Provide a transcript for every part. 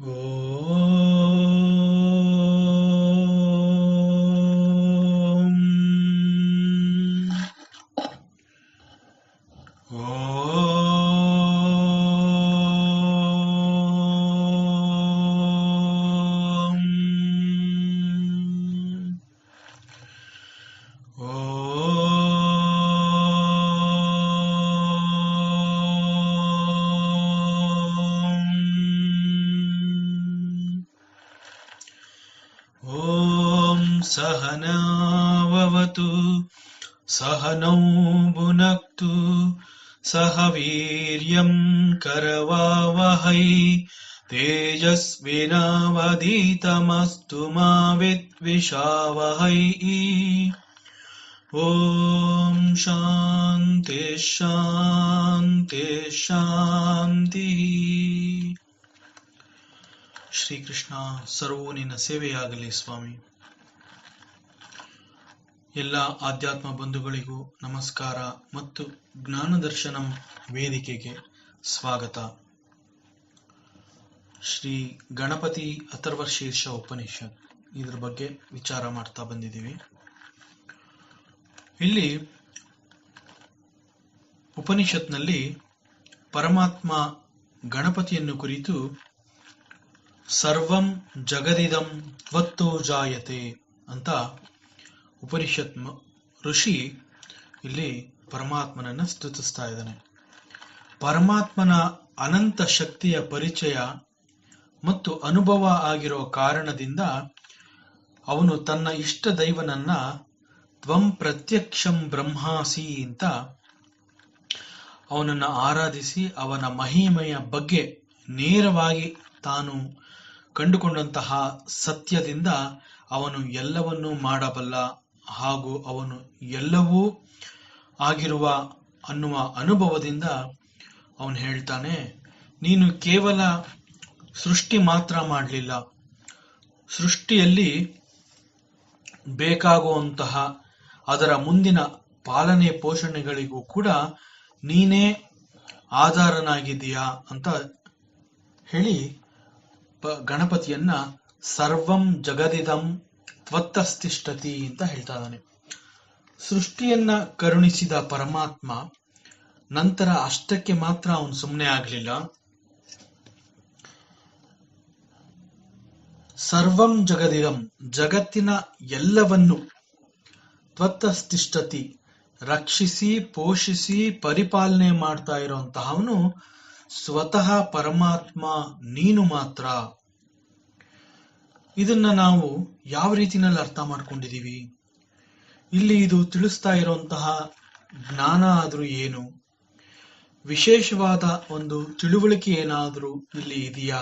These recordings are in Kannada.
ಓಂ सहनाववतु सहनौ भुनक्तु सह वीर्यं करवावहै तेजस्विनावधीतमस्तु मा विद्विषावहै। ॐ शान्ति शान्ति ಶಾಂತಿ. ಶ್ರೀಕೃಷ್ಣ, ಸರ್ವೂ ನಿನ್ನ ಸೇವೆಯಾಗಲಿ ಸ್ವಾಮಿ. ಎಲ್ಲ ಆಧ್ಯಾತ್ಮ ಬಂಧುಗಳಿಗೂ ನಮಸ್ಕಾರ ಮತ್ತು ಜ್ಞಾನದರ್ಶನಂ ವೇದಿಕೆಗೆ ಸ್ವಾಗತ. ಶ್ರೀ ಗಣಪತಿ ಅಥರ್ವಶೀರ್ಷ ಉಪನಿಷತ್, ಇದ್ರ ಬಗ್ಗೆ ವಿಚಾರ ಮಾಡ್ತಾ ಬಂದಿದ್ದೀವಿ. ಇಲ್ಲಿ ಉಪನಿಷತ್ನಲ್ಲಿ ಪರಮಾತ್ಮ ಗಣಪತಿಯನ್ನು ಕುರಿತು ಸರ್ವಂ ಜಗದಿದಂ ತ್ವತ್ತೋ ಜಾಯತೆ ಅಂತ ಉಪನಿಷತ್ ಋಷಿ ಇಲ್ಲಿ ಪರಮಾತ್ಮನನ್ನ ಸ್ತುತಿಸ್ತಾ ಇದ್ದಾನೆ. ಪರಮಾತ್ಮನ ಅನಂತ ಶಕ್ತಿಯ ಪರಿಚಯ ಮತ್ತು ಅನುಭವ ಆಗಿರೋ ಕಾರಣದಿಂದ ಅವನು ತನ್ನ ಇಷ್ಟ ದೈವನನ್ನ ತ್ವಂ ಪ್ರತ್ಯಕ್ಷಂ ಬ್ರಹ್ಮಾಸಿ ಅಂತ ಅವನನ್ನ ಆರಾಧಿಸಿ ಅವನ ಮಹಿಮೆಯ ಬಗ್ಗೆ ನೇರವಾಗಿ ತಾನು ಕಂಡುಕೊಂಡಂತಹ ಸತ್ಯದಿಂದ ಅವನು ಎಲ್ಲವನ್ನೂ ಮಾಡಬಲ್ಲ ಹಾಗೂ ಅವನು ಎಲ್ಲವೂ ಆಗಿರುವ ಅನ್ನುವ ಅನುಭವದಿಂದ ಅವನು ಹೇಳ್ತಾನೆ, ನೀನು ಕೇವಲ ಸೃಷ್ಟಿ ಮಾತ್ರ ಮಾಡಲಿಲ್ಲ, ಸೃಷ್ಟಿಯಲ್ಲಿ ಬೇಕಾಗುವಂತಹ ಅದರ ಮುಂದಿನ ಪಾಲನೆ ಪೋಷಣೆಗಳಿಗೂ ಕೂಡ ನೀನೇ ಆಧಾರನಾಗಿದೆಯಾ ಅಂತ ಹೇಳಿ ಗಣಪತಿಯನ್ನ ಸರ್ವಂ ಜಗದಿದಂ ತ್ವತ್ತಸ್ತಿಷ್ಠತಿ ಅಂತ ಹೇಳ್ತಾ ಇದ್ದಾನೆ. ಸೃಷ್ಟಿಯನ್ನ ಕರುಣಿಸಿದ ಪರಮಾತ್ಮ ನಂತರ ಅಷ್ಟಕ್ಕೆ ಮಾತ್ರ ಅವನು ಸುಮ್ಮನೆ ಆಗ್ಲಿಲ್ಲ. ಸರ್ವಂ ಜಗದಿದಂ, ಜಗತ್ತಿನ ಎಲ್ಲವನ್ನು ತ್ವತ್ತಸ್ತಿಷ್ಠತಿ, ರಕ್ಷಿಸಿ ಪೋಷಿಸಿ ಪರಿಪಾಲನೆ ಮಾಡ್ತಾ ಇರುವಂತಹವನು ಸ್ವತಃ ಪರಮಾತ್ಮ ನೀನು ಮಾತ್ರ. ಇದನ್ನ ನಾವು ಯಾವ ರೀತಿನಲ್ಲಿ ಅರ್ಥ ಮಾಡ್ಕೊಂಡಿದೀವಿ? ಇಲ್ಲಿ ಇದು ತಿಳಿಸ್ತಾ ಇರುವಂತಹ ಜ್ಞಾನ ಆದ್ರೂ ಏನು, ವಿಶೇಷವಾದ ಒಂದು ತಿಳುವಳಿಕೆ ಏನಾದ್ರೂ ಇಲ್ಲಿ ಇದೆಯಾ?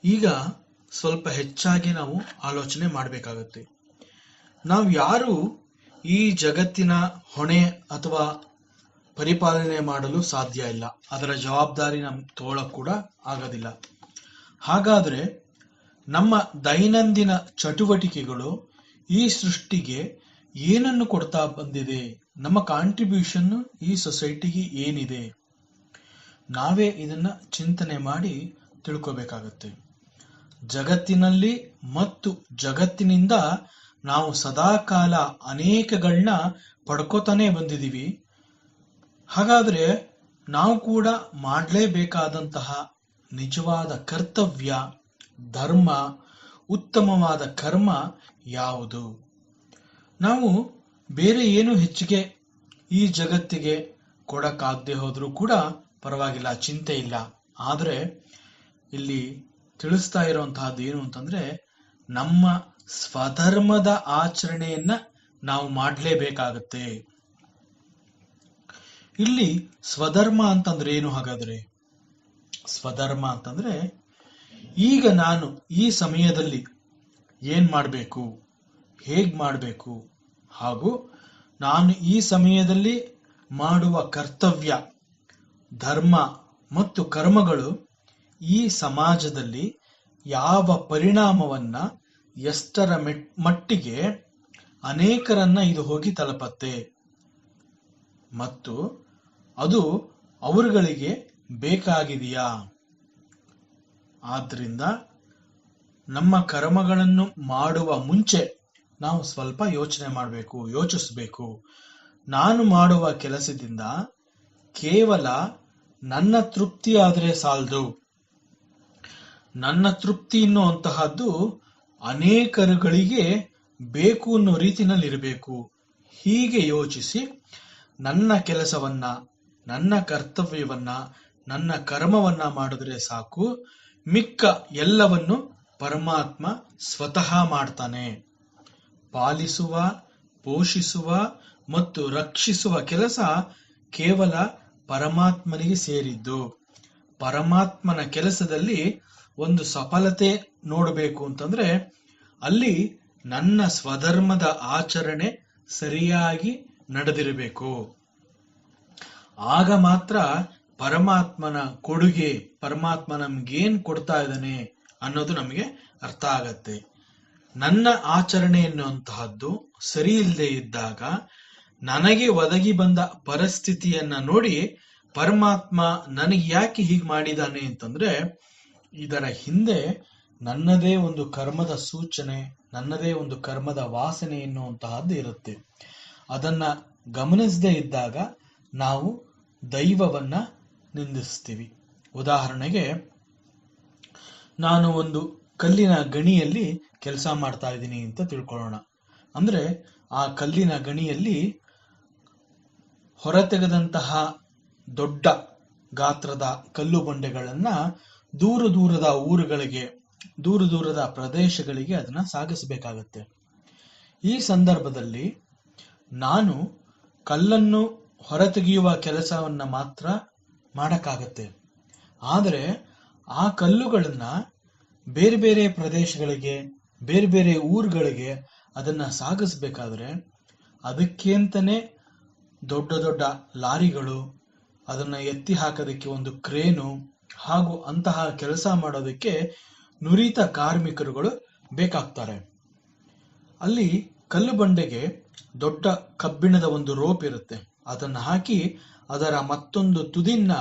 ಈಗ ಸ್ವಲ್ಪ ಹೆಚ್ಚಾಗಿ ನಾವು ಆಲೋಚನೆ ಮಾಡಬೇಕಾಗತ್ತೆ. ನಾವು ಯಾರು ಈ ಜಗತ್ತಿನ ಹೊಣೆ ಅಥವಾ ಪರಿಪಾಲನೆ ಮಾಡಲು ಸಾಧ್ಯ ಇಲ್ಲ, ಅದರ ಜವಾಬ್ದಾರಿ ನಮ್ ತೋಳಕ್ ಕೂಡ ಆಗೋದಿಲ್ಲ. ಹಾಗಾದ್ರೆ ನಮ್ಮ ದೈನಂದಿನ ಚಟುವಟಿಕೆಗಳು ಈ ಸೃಷ್ಟಿಗೆ ಏನನ್ನು ಕೊಡ್ತಾ ಬಂದಿದೆ? ನಮ್ಮ ಕಾಂಟ್ರಿಬ್ಯೂಷನ್ ಈ ಸೊಸೈಟಿಗೆ ಏನಿದೆ? ನಾವೇ ಇದನ್ನ ಚಿಂತನೆ ಮಾಡಿ ತಿಳ್ಕೋಬೇಕಾಗತ್ತೆ. ಜಗತ್ತಿನಲ್ಲಿ ಮತ್ತು ಜಗತ್ತಿನಿಂದ ನಾವು ಸದಾಕಾಲ ಅನೇಕಗಳನ್ನ ಪಡ್ಕೋತಾನೆ ಬಂದಿದ್ದೀವಿ. ಹಾಗಾದ್ರೆ ನಾವು ಕೂಡ ಮಾಡಲೇಬೇಕಾದಂತಹ ನಿಜವಾದ ಕರ್ತವ್ಯ, ಧರ್ಮ, ಉತ್ತಮವಾದ ಕರ್ಮ ಯಾವುದು? ನಾವು ಬೇರೆ ಏನು ಹೆಚ್ಚಿಗೆ ಈ ಜಗತ್ತಿಗೆ ಕೊಡಕ್ಕಾಗದೆ ಹೋದ್ರೂ ಕೂಡ ಪರವಾಗಿಲ್ಲ, ಚಿಂತೆ ಇಲ್ಲ. ಆದ್ರೆ ಇಲ್ಲಿ ತಿಳಿಸ್ತಾ ಇರುವಂತಹದ್ದು ಏನು ಅಂತಂದ್ರೆ, ನಮ್ಮ ಸ್ವಧರ್ಮದ ಆಚರಣೆಯನ್ನ ನಾವು ಮಾಡಲೇಬೇಕಾಗತ್ತೆ. ಇಲ್ಲಿ ಸ್ವಧರ್ಮ ಅಂತಂದ್ರೆ ಏನು? ಹಾಗಾದ್ರೆ ಸ್ವಧರ್ಮ ಅಂತಂದ್ರೆ, ಈಗ ನಾನು ಈ ಸಮಯದಲ್ಲಿ ಏನ್ ಮಾಡಬೇಕು, ಹೇಗ್ ಮಾಡಬೇಕು, ಹಾಗೂ ನಾನು ಈ ಸಮಯದಲ್ಲಿ ಮಾಡುವ ಕರ್ತವ್ಯ, ಧರ್ಮ ಮತ್ತು ಕರ್ಮಗಳು ಈ ಸಮಾಜದಲ್ಲಿ ಯಾವ ಪರಿಣಾಮವನ್ನ, ಎಷ್ಟರ ಮಟ್ಟಿಗೆ ಅನೇಕರನ್ನ ಇದು ಹೋಗಿ ತಲುಪತ್ತೆ ಮತ್ತು ಅದು ಅವರುಗಳಿಗೆ ಬೇಕಾಗಿದೆಯಾ? ಆದ್ರಿಂದ ನಮ್ಮ ಕರ್ಮಗಳನ್ನು ಮಾಡುವ ಮುಂಚೆ ನಾವು ಸ್ವಲ್ಪ ಯೋಚಿಸಬೇಕು. ನಾನು ಮಾಡುವ ಕೆಲಸದಿಂದ ಕೇವಲ ನನ್ನ ತೃಪ್ತಿ ಆದ್ರೆ ಸಾಲದು. ನನ್ನ ತೃಪ್ತಿ ಅನ್ನುವಂತಹದ್ದು ಅನೇಕರುಗಳಿಗೆ ಬೇಕು ಅನ್ನೋ ರೀತಿನಲ್ಲಿ ಇರಬೇಕು. ಹೀಗೆ ಯೋಚಿಸಿ ನನ್ನ ಕೆಲಸವನ್ನ, ನನ್ನ ಕರ್ತವ್ಯವನ್ನ, ನನ್ನ ಕರ್ಮವನ್ನ ಮಾಡಿದ್ರೆ ಸಾಕು. ಮಿಕ್ಕ ಎಲ್ಲವನ್ನು ಪರಮಾತ್ಮ ಸ್ವತಃ ಮಾಡ್ತಾನೆ. ಪಾಲಿಸುವ, ಪೋಷಿಸುವ ಮತ್ತು ರಕ್ಷಿಸುವ ಕೆಲಸ ಕೇವಲ ಪರಮಾತ್ಮನಿಗೆ ಸೇರಿದ್ದು. ಪರಮಾತ್ಮನ ಕೆಲಸದಲ್ಲಿ ಒಂದು ಸಫಲತೆ ನೋಡಬೇಕು ಅಂತಂದ್ರೆ ಅಲ್ಲಿ ನನ್ನ ಸ್ವಧರ್ಮದ ಆಚರಣೆ ಸರಿಯಾಗಿ ನಡೆದಿರಬೇಕು. ಆಗ ಮಾತ್ರ ಪರಮಾತ್ಮನ ಕೊಡುಗೆ, ಪರಮಾತ್ಮ ನಮ್ಗೇನ್ ಕೊಡ್ತಾ ಇದ್ದಾನೆ ಅನ್ನೋದು ನಮಗೆ ಅರ್ಥ ಆಗತ್ತೆ. ನನ್ನ ಆಚರಣೆ ಎನ್ನುವಂತಹದ್ದು ಸರಿ ಇಲ್ಲದೆ ಇದ್ದಾಗ ನನಗೆ ಒದಗಿ ಬಂದ ಪರಿಸ್ಥಿತಿಯನ್ನ ನೋಡಿ ಪರಮಾತ್ಮ ನನಗೆ ಯಾಕೆ ಹೀಗೆ ಮಾಡಿದಾನೆ ಅಂತಂದ್ರೆ ಇದರ ಹಿಂದೆ ನನ್ನದೇ ಒಂದು ಕರ್ಮದ ಸೂಚನೆ, ನನ್ನದೇ ಒಂದು ಕರ್ಮದ ವಾಸನೆ ಎನ್ನುವಂತಹದ್ದು ಇರುತ್ತೆ. ಅದನ್ನ ಗಮನಿಸದೇ ಇದ್ದಾಗ ನಾವು ದೈವವನ್ನ ನಿಂದಿಸ್ತೀವಿ. ಉದಾಹರಣೆಗೆ, ನಾನು ಒಂದು ಕಲ್ಲಿನ ಗಣಿಯಲ್ಲಿ ಕೆಲಸ ಮಾಡ್ತಾ ಇದ್ದೀನಿ ಅಂತ ತಿಳ್ಕೊಳ್ಳೋಣ. ಅಂದ್ರೆ ಆ ಕಲ್ಲಿನ ಗಣಿಯಲ್ಲಿ ಹೊರತೆಗೆದಂತಹ ದೊಡ್ಡ ಗಾತ್ರದ ಕಲ್ಲು ಬಂಡೆಗಳನ್ನ ದೂರದ ಊರುಗಳಿಗೆ, ದೂರದ ಪ್ರದೇಶಗಳಿಗೆ ಅದನ್ನ ಸಾಗಿಸಬೇಕಾಗತ್ತೆ. ಈ ಸಂದರ್ಭದಲ್ಲಿ ನಾನು ಕಲ್ಲನ್ನು ಹೊರತೆಗೆಯುವ ಕೆಲಸವನ್ನ ಮಾತ್ರ ಮಾಡಕ್ಕಾಗತ್ತೆ. ಆದರೆ ಆ ಕಲ್ಲುಗಳನ್ನ ಬೇರೆ ಬೇರೆ ಪ್ರದೇಶಗಳಿಗೆ, ಬೇರೆ ಬೇರೆ ಊರುಗಳಿಗೆ ಅದನ್ನ ಸಾಗಿಸ್ಬೇಕಾದ್ರೆ ಅದಕ್ಕೆ ಅಂತಾನೆ ದೊಡ್ಡ ದೊಡ್ಡ ಲಾರಿಗಳು, ಅದನ್ನ ಎತ್ತಿ ಹಾಕೋದಕ್ಕೆ ಒಂದು ಕ್ರೇನು, ಹಾಗೂ ಅಂತಹ ಕೆಲಸ ಮಾಡೋದಕ್ಕೆ ನುರಿತ ಕಾರ್ಮಿಕರುಗಳು ಬೇಕಾಗ್ತಾರೆ. ಅಲ್ಲಿ ಕಲ್ಲು ಬಂಡೆಗೆ ದೊಡ್ಡ ಕಬ್ಬಿಣದ ಒಂದು ರೋಪ್ ಇರುತ್ತೆ. ಅದನ್ನ ಹಾಕಿ ಅದರ ಮತ್ತೊಂದು ತುದಿನ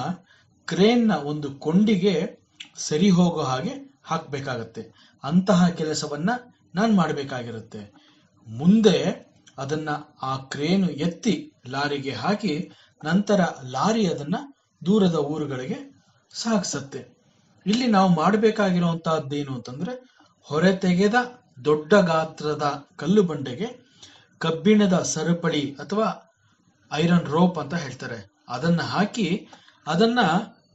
ಕ್ರೇನ್ನ ಒಂದು ಕೊಂಡಿಗೆ ಸರಿ ಹೋಗೋ ಹಾಗೆ ಹಾಕ್ಬೇಕಾಗತ್ತೆ. ಅಂತಹ ಕೆಲಸವನ್ನ ನಾನು ಮಾಡಬೇಕಾಗಿರುತ್ತೆ. ಮುಂದೆ ಅದನ್ನ ಆ ಕ್ರೇನು ಎತ್ತಿ ಲಾರಿಗೆ ಹಾಕಿ ನಂತರ ಲಾರಿ ಅದನ್ನ ದೂರದ ಊರುಗಳಿಗೆ ಸಾಗಿಸತ್ತೆ. ಇಲ್ಲಿ ನಾವು ಮಾಡಬೇಕಾಗಿರುವಂತಹದ್ದೇನು ಅಂತಂದ್ರೆ ಹೊರತೆಗೆದ ದೊಡ್ಡ ಗಾತ್ರದ ಕಲ್ಲು ಬಂಡೆಗೆ ಕಬ್ಬಿಣದ ಸರಪಳಿ ಅಥವಾ ಐರನ್ ರೋಪ್ ಅಂತ ಹೇಳ್ತಾರೆ, ಅದನ್ನ ಹಾಕಿ ಅದನ್ನ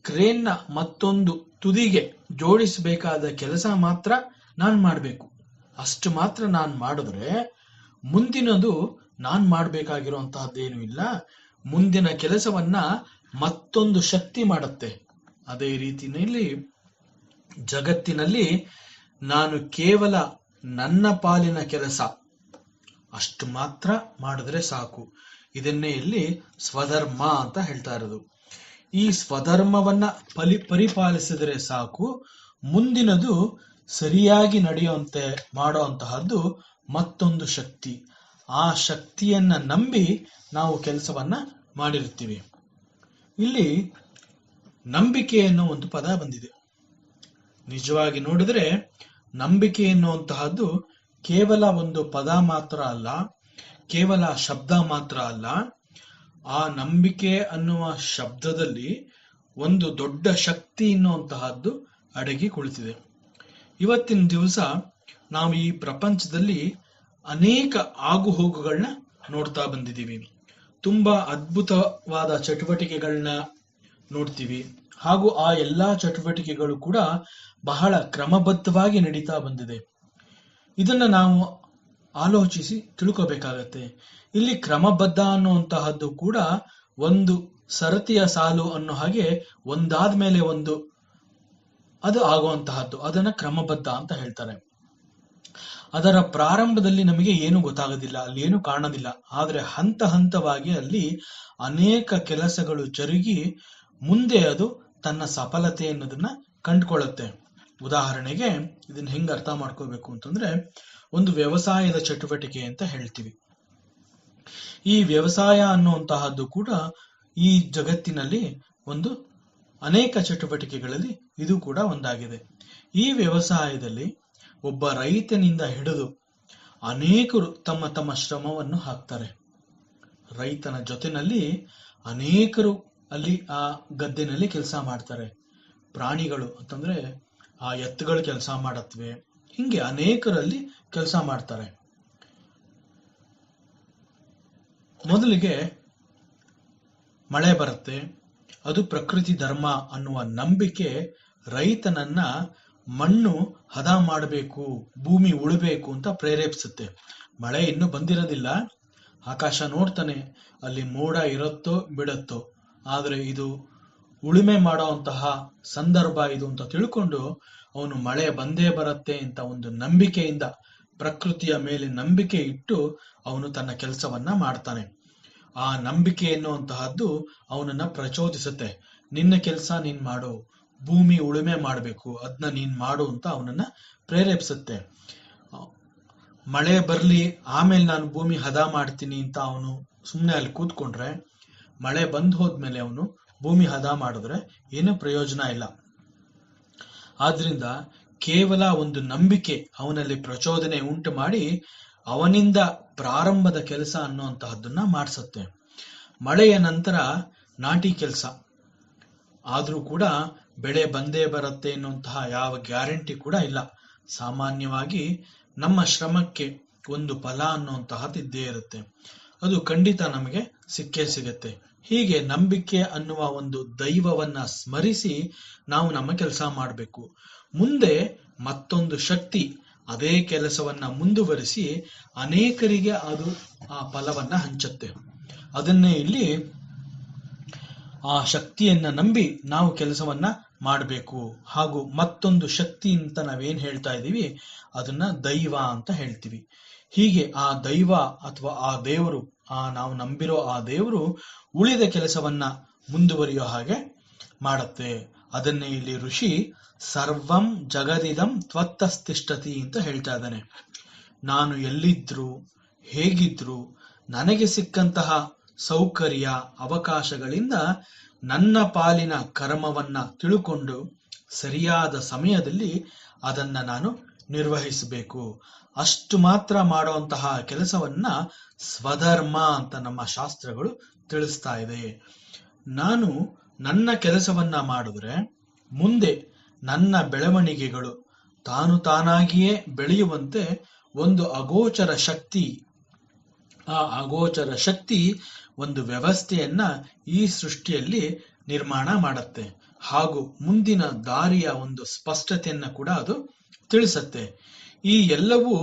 ಕ್ರೇನ್ನ ಮತ್ತೊಂದು ತುದಿಗೆ ಜೋಡಿಸಬೇಕಾದ ಕೆಲಸ ಮಾತ್ರ ನಾನು ಮಾಡಬೇಕು. ಅಷ್ಟು ಮಾತ್ರ ನಾನು ಮಾಡಿದ್ರೆ ಮುಂದಿನದು ನಾನು ಮಾಡಬೇಕಾಗಿರುವಂತಹದ್ದೇನು ಇಲ್ಲ. ಮುಂದಿನ ಕೆಲಸವನ್ನ ಮತ್ತೊಂದು ಶಕ್ತಿ ಮಾಡುತ್ತೆ. ಅದೇ ರೀತಿಯಲ್ಲಿ ಜಗತ್ತಿನಲ್ಲಿ ನಾನು ಕೇವಲ ನನ್ನ ಪಾಲಿನ ಕೆಲಸ ಅಷ್ಟು ಮಾತ್ರ ಮಾಡಿದ್ರೆ ಸಾಕು. ಇದನ್ನೇ ಇಲ್ಲಿ ಸ್ವಧರ್ಮ ಅಂತ ಹೇಳ್ತಾ ಇರೋದು. ಈ ಸ್ವಧರ್ಮವನ್ನ ಪರಿಪಾಲಿಸಿದ್ರೆ ಸಾಕು, ಮುಂದಿನದು ಸರಿಯಾಗಿ ನಡೆಯುವಂತೆ ಮಾಡುವಂತಹದ್ದು ಮತ್ತೊಂದು ಶಕ್ತಿ. ಆ ಶಕ್ತಿಯನ್ನ ನಂಬಿ ನಾವು ಕೆಲಸವನ್ನ ಮಾಡಿರ್ತೀವಿ. ಇಲ್ಲಿ ನಂಬಿಕೆ ಅನ್ನೋ ಒಂದು ಪದ ಬಂದಿದೆ. ನಿಜವಾಗಿ ನೋಡಿದ್ರೆ ನಂಬಿಕೆ ಎನ್ನುವಂತಹದ್ದು ಕೇವಲ ಒಂದು ಪದ ಮಾತ್ರ ಅಲ್ಲ, ಕೇವಲ ಶಬ್ದ ಮಾತ್ರ ಅಲ್ಲ. ಆ ನಂಬಿಕೆ ಅನ್ನುವ ಶಬ್ದದಲ್ಲಿ ಒಂದು ದೊಡ್ಡ ಶಕ್ತಿ ಎನ್ನುವಂತಹದ್ದು ಅಡಗಿ ಕುಳಿತಿದೆ. ಇವತ್ತಿನ ದಿವಸ ನಾವು ಈ ಪ್ರಪಂಚದಲ್ಲಿ ಅನೇಕ ಆಗುಹೋಗುಗಳನ್ನ ನೋಡ್ತಾ ಬಂದಿದ್ದೀವಿ. ತುಂಬಾ ಅದ್ಭುತವಾದ ಚಟುವಟಿಕೆಗಳನ್ನ ನೋಡ್ತೀವಿ. ಹಾಗೂ ಆ ಎಲ್ಲಾ ಚಟುವಟಿಕೆಗಳು ಕೂಡ ಬಹಳ ಕ್ರಮಬದ್ಧವಾಗಿ ನಡೀತಾ ಬಂದಿದೆ. ಇದನ್ನ ನಾವು ಆಲೋಚಿಸಿ ತಿಳ್ಕೋಬೇಕಾಗತ್ತೆ. ಇಲ್ಲಿ ಕ್ರಮಬದ್ಧ ಅನ್ನುವಂತಹದ್ದು ಕೂಡ ಒಂದು ಸರತಿಯ ಸಾಲು ಅನ್ನೋ ಹಾಗೆ ಒಂದಾದ್ಮೇಲೆ ಒಂದು ಅದು ಆಗುವಂತಹದ್ದು, ಅದನ್ನ ಕ್ರಮಬದ್ಧ ಅಂತ ಹೇಳ್ತಾರೆ. ಅದರ ಪ್ರಾರಂಭದಲ್ಲಿ ನಮಗೆ ಏನು ಗೊತ್ತಾಗೋದಿಲ್ಲ, ಅಲ್ಲಿ ಏನು ಕಾಣೋದಿಲ್ಲ. ಆದ್ರೆ ಹಂತ ಹಂತವಾಗಿ ಅಲ್ಲಿ ಅನೇಕ ಕೆಲಸಗಳು ಜರುಗಿ ಮುಂದೆ ಅದು ತನ್ನ ಸಫಲತೆ ಅನ್ನೋದನ್ನ ಕಂಡುಕೊಳ್ಳುತ್ತೆ. ಉದಾಹರಣೆಗೆ ಇದನ್ನ ಹೆಂಗ್ ಅರ್ಥ ಮಾಡ್ಕೋಬೇಕು ಅಂತಂದ್ರೆ, ಒಂದು ವ್ಯವಸಾಯದ ಚಟುವಟಿಕೆ ಅಂತ ಹೇಳ್ತೀವಿ. ಈ ವ್ಯವಸಾಯ ಅನ್ನುವಂತಹದ್ದು ಕೂಡ ಈ ಜಗತ್ತಿನಲ್ಲಿ ಒಂದು ಅನೇಕ ಚಟುವಟಿಕೆಗಳಲ್ಲಿ ಇದು ಕೂಡ ಒಂದಾಗಿದೆ. ಈ ವ್ಯವಸಾಯದಲ್ಲಿ ಒಬ್ಬ ರೈತನಿಂದ ಹಿಡಿದು ಅನೇಕರು ತಮ್ಮ ತಮ್ಮ ಶ್ರಮವನ್ನು ಹಾಕ್ತಾರೆ. ರೈತನ ಜೊತೆನಲ್ಲಿ ಅನೇಕರು ಅಲ್ಲಿ ಆ ಗದ್ದೆನಲ್ಲಿ ಕೆಲಸ ಮಾಡ್ತಾರೆ. ಪ್ರಾಣಿಗಳು ಅಂತಂದ್ರೆ ಆ ಎತ್ತುಗಳು ಕೆಲಸ ಮಾಡತ್ವೆ. ಹಿಂಗೆ ಅನೇಕರಲ್ಲಿ ಕೆಲಸ ಮಾಡ್ತಾರೆ. ಮೊದಲಿಗೆ ಮಳೆ ಬರುತ್ತೆ. ಅದು ಪ್ರಕೃತಿ ಧರ್ಮ ಅನ್ನುವ ನಂಬಿಕೆ ರೈತನನ್ನ ಮಣ್ಣು ಹದ ಮಾಡಬೇಕು, ಭೂಮಿ ಉಳಬೇಕು ಅಂತ ಪ್ರೇರೇಪಿಸುತ್ತೆ. ಮಳೆ ಇನ್ನೂ ಬಂದಿರೋದಿಲ್ಲ, ಆಕಾಶ ನೋಡ್ತಾನೆ, ಅಲ್ಲಿ ಮೋಡ ಇರುತ್ತೋ ಬಿಡುತ್ತೋ, ಆದ್ರೆ ಇದು ಉಳುಮೆ ಮಾಡುವಂತಹ ಸಂದರ್ಭ ಇದು ಅಂತ ತಿಳ್ಕೊಂಡು ಅವನು ಮಳೆ ಬಂದೇ ಬರುತ್ತೆ ಅಂತ ಒಂದು ನಂಬಿಕೆಯಿಂದ, ಪ್ರಕೃತಿಯ ಮೇಲೆ ನಂಬಿಕೆ ಇಟ್ಟು ಅವನು ತನ್ನ ಕೆಲಸವನ್ನ ಮಾಡ್ತಾನೆ. ಆ ನಂಬಿಕೆ ಎನ್ನುವಂತಹದ್ದು ಅವನನ್ನ ಪ್ರಚೋದಿಸುತ್ತೆ. ನಿನ್ನ ಕೆಲಸ ನೀನ್ ಮಾಡು, ಭೂಮಿ ಉಳುಮೆ ಮಾಡ್ಬೇಕು, ಅದನ್ನ ನೀನ್ ಮಾಡು ಅಂತ ಅವನನ್ನ ಪ್ರೇರೇಪಿಸುತ್ತೆ. ಮಳೆ ಬರ್ಲಿ, ಆಮೇಲೆ ನಾನು ಭೂಮಿ ಹದ ಮಾಡ್ತೀನಿ ಅಂತ ಅವನು ಸುಮ್ಮನೆ ಅಲ್ಲಿ ಕೂತ್ಕೊಂಡ್ರೆ, ಮಳೆ ಬಂದ್ ಹೋದ್ಮೇಲೆ ಅವನು ಭೂಮಿ ಹದ ಮಾಡಿದ್ರೆ ಏನೂ ಪ್ರಯೋಜನ ಇಲ್ಲ. ಆದ್ರಿಂದ ಕೇವಲ ಒಂದು ನಂಬಿಕೆ ಅವನಲ್ಲಿ ಪ್ರಚೋದನೆ ಉಂಟು ಮಾಡಿ ಅವನಿಂದ ಪ್ರಾರಂಭದ ಕೆಲಸ ಅನ್ನುವಂತಹದ್ದನ್ನ ಮಾಡಿಸುತ್ತೆ. ಮಳೆಯ ನಂತರ ನಾಟಿ ಕೆಲಸ ಆದ್ರೂ ಕೂಡ ಬೆಳೆ ಬಂದೇ ಬರುತ್ತೆ ಎನ್ನುವಂತಹ ಯಾವ ಗ್ಯಾರಂಟಿ ಕೂಡ ಇಲ್ಲ. ಸಾಮಾನ್ಯವಾಗಿ ನಮ್ಮ ಶ್ರಮಕ್ಕೆ ಒಂದು ಫಲ ಅನ್ನುವಂತಹದ್ದು ಇದ್ದೇ ಇರುತ್ತೆ. ಅದು ಖಂಡಿತ ನಮಗೆ ಸಿಕ್ಕೇ ಸಿಗತ್ತೆ. ಹೀಗೆ ನಂಬಿಕೆ ಅನ್ನುವ ಒಂದು ದೈವವನ್ನ ಸ್ಮರಿಸಿ ನಾವು ನಮ್ಮ ಕೆಲಸ ಮಾಡಬೇಕು. ಮುಂದೆ ಮತ್ತೊಂದು ಶಕ್ತಿ ಅದೇ ಕೆಲಸವನ್ನ ಮುಂದುವರಿಸಿ ಅನೇಕರಿಗೆ ಅದು ಆ ಫಲವನ್ನ ಹಂಚುತ್ತೆ. ಅದನ್ನೇ ಇಲ್ಲಿ ಆ ಶಕ್ತಿಯನ್ನ ನಂಬಿ ನಾವು ಕೆಲಸವನ್ನ ಮಾಡಬೇಕು. ಹಾಗೂ ಮತ್ತೊಂದು ಶಕ್ತಿ ಅಂತ ನಾವೇನ್ ಹೇಳ್ತಾ ಇದೀವಿ ಅದನ್ನ ದೈವ ಅಂತ ಹೇಳ್ತೀವಿ. ಹೀಗೆ ಆ ದೈವ ಅಥವಾ ಆ ದೇವರು, ನಾವು ನಂಬಿರೋ ಆ ದೇವರು ಉಳಿದ ಕೆಲಸವನ್ನ ಮುಂದುವರಿಯೋ ಹಾಗೆ ಮಾಡತ್ತೆ. ಅದನ್ನೇ ಇಲ್ಲಿ ಋಷಿ ಸರ್ವಂ ಜಗದಿದಂ ತ್ವತ್ತಸ್ತಿಷ್ಠತಿ ಅಂತ ಹೇಳ್ತಾ ಇದ್ದಾನೆ. ನಾನು ಎಲ್ಲಿದ್ರು ಹೇಗಿದ್ರು ನನಗೆ ಸಿಕ್ಕಂತಹ ಸೌಕರ್ಯ ಅವಕಾಶಗಳಿಂದ ನನ್ನ ಪಾಲಿನ ಕರ್ಮವನ್ನ ತಿಳ್ಕೊಂಡು ಸರಿಯಾದ ಸಮಯದಲ್ಲಿ ಅದನ್ನ ನಾನು ನಿರ್ವಹಿಸಬೇಕು. ಅಷ್ಟು ಮಾತ್ರ ಮಾಡುವಂತಹ ಕೆಲಸವನ್ನ ಸ್ವಧರ್ಮ ಅಂತ ನಮ್ಮ ಶಾಸ್ತ್ರಗಳು ತಿಳಿಸ್ತಾ ಇದೆ. ನಾನು ನನ್ನ ಕೆಲಸವನ್ನ ಮಾಡಿದ್ರೆ ಮುಂದೆ ನನ್ನ ಬೆಳವಣಿಗೆಗಳು ತಾನಾಗಿಯೇ ಬೆಳೆಯುವಂತೆ ಒಂದು ಅಗೋಚರ ಶಕ್ತಿ, ಆ ಅಗೋಚರ ಶಕ್ತಿ ಒಂದು ವ್ಯವಸ್ಥೆಯನ್ನ ಈ ಸೃಷ್ಟಿಯಲ್ಲಿ ನಿರ್ಮಾಣ ಮಾಡುತ್ತೆ. ಹಾಗೂ ಮುಂದಿನ ದಾರಿಯ ಒಂದು ಸ್ಪಷ್ಟತೆಯನ್ನ ಕೂಡ ಅದು ತಿಳಿಸತ್ತೆ. ಈ ಎಲ್ಲವೂ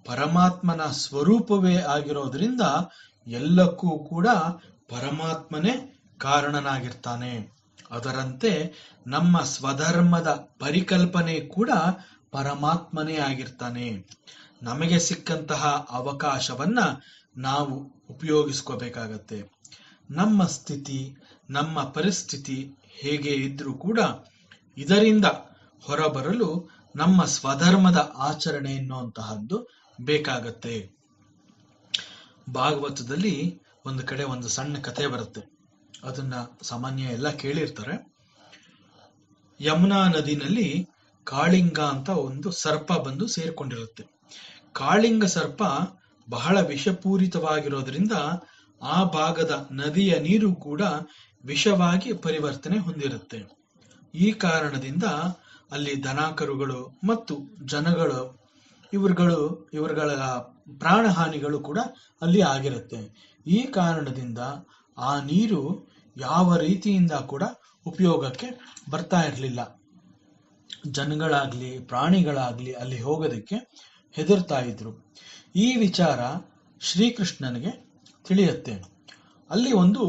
ಪರಮಾತ್ಮನ ಸ್ವರೂಪವೇ ಆಗಿರೋದ್ರಿಂದ ಎಲ್ಲಕ್ಕೂ ಕೂಡ ಪರಮಾತ್ಮನೇ ಕಾರಣನಾಗಿರ್ತಾನೆ. ಅದರಂತೆ ನಮ್ಮ ಸ್ವಧರ್ಮದ ಪರಿಕಲ್ಪನೆ ಕೂಡ ಪರಮಾತ್ಮನೇ ಆಗಿರ್ತಾನೆ. ನಮಗೆ ಸಿಕ್ಕಂತಹ ಅವಕಾಶವನ್ನ ನಾವು ಉಪಯೋಗಿಸ್ಕೋಬೇಕಾಗತ್ತೆ. ನಮ್ಮ ಸ್ಥಿತಿ, ನಮ್ಮ ಪರಿಸ್ಥಿತಿ ಹೇಗೆ ಇದ್ರೂ ಕೂಡ ಇದರಿಂದ ಹೊರಬರಲು ನಮ್ಮ ಸ್ವಧರ್ಮದ ಆಚರಣೆ ಎನ್ನುವಂತಹದ್ದು ಬೇಕಾಗತ್ತೆ. ಭಾಗವತದಲ್ಲಿ ಒಂದು ಕಡೆ ಒಂದು ಸಣ್ಣ ಕಥೆ ಬರುತ್ತೆ. ಅದನ್ನ ಸಾಮಾನ್ಯ ಎಲ್ಲ ಕೇಳಿರ್ತಾರೆ. ಯಮುನಾ ನದಿನಲ್ಲಿ ಕಾಳಿಂಗ ಅಂತ ಒಂದು ಸರ್ಪ ಬಂದು ಸೇರ್ಕೊಂಡಿರುತ್ತೆ. ಕಾಳಿಂಗ ಸರ್ಪ ಬಹಳ ವಿಷಪೂರಿತವಾಗಿರೋದ್ರಿಂದ ಆ ಭಾಗದ ನದಿಯ ನೀರು ಕೂಡ ವಿಷವಾಗಿ ಪರಿವರ್ತನೆ ಹೊಂದಿರುತ್ತೆ. ಈ ಕಾರಣದಿಂದ ಅಲ್ಲಿ ದನಕರುಗಳು ಮತ್ತು ಜನಗಳು ಇವರುಗಳ ಪ್ರಾಣಹಾನಿಗಳು ಕೂಡ ಅಲ್ಲಿ ಆಗಿರುತ್ತೆ. ಈ ಕಾರಣದಿಂದ ಆ ನೀರು ಯಾವ ರೀತಿಯಿಂದ ಕೂಡ ಉಪಯೋಗಕ್ಕೆ ಬರ್ತಾ ಇರಲಿಲ್ಲ. ಜನಗಳಾಗ್ಲಿ ಪ್ರಾಣಿಗಳಾಗ್ಲಿ ಅಲ್ಲಿ ಹೋಗೋದಕ್ಕೆ ಹೆದರ್ತಾ ಇದ್ರು. ಈ ವಿಚಾರ ಶ್ರೀಕೃಷ್ಣನಿಗೆ ತಿಳಿಯುತ್ತೆ. ಅಲ್ಲಿ ಒಂದು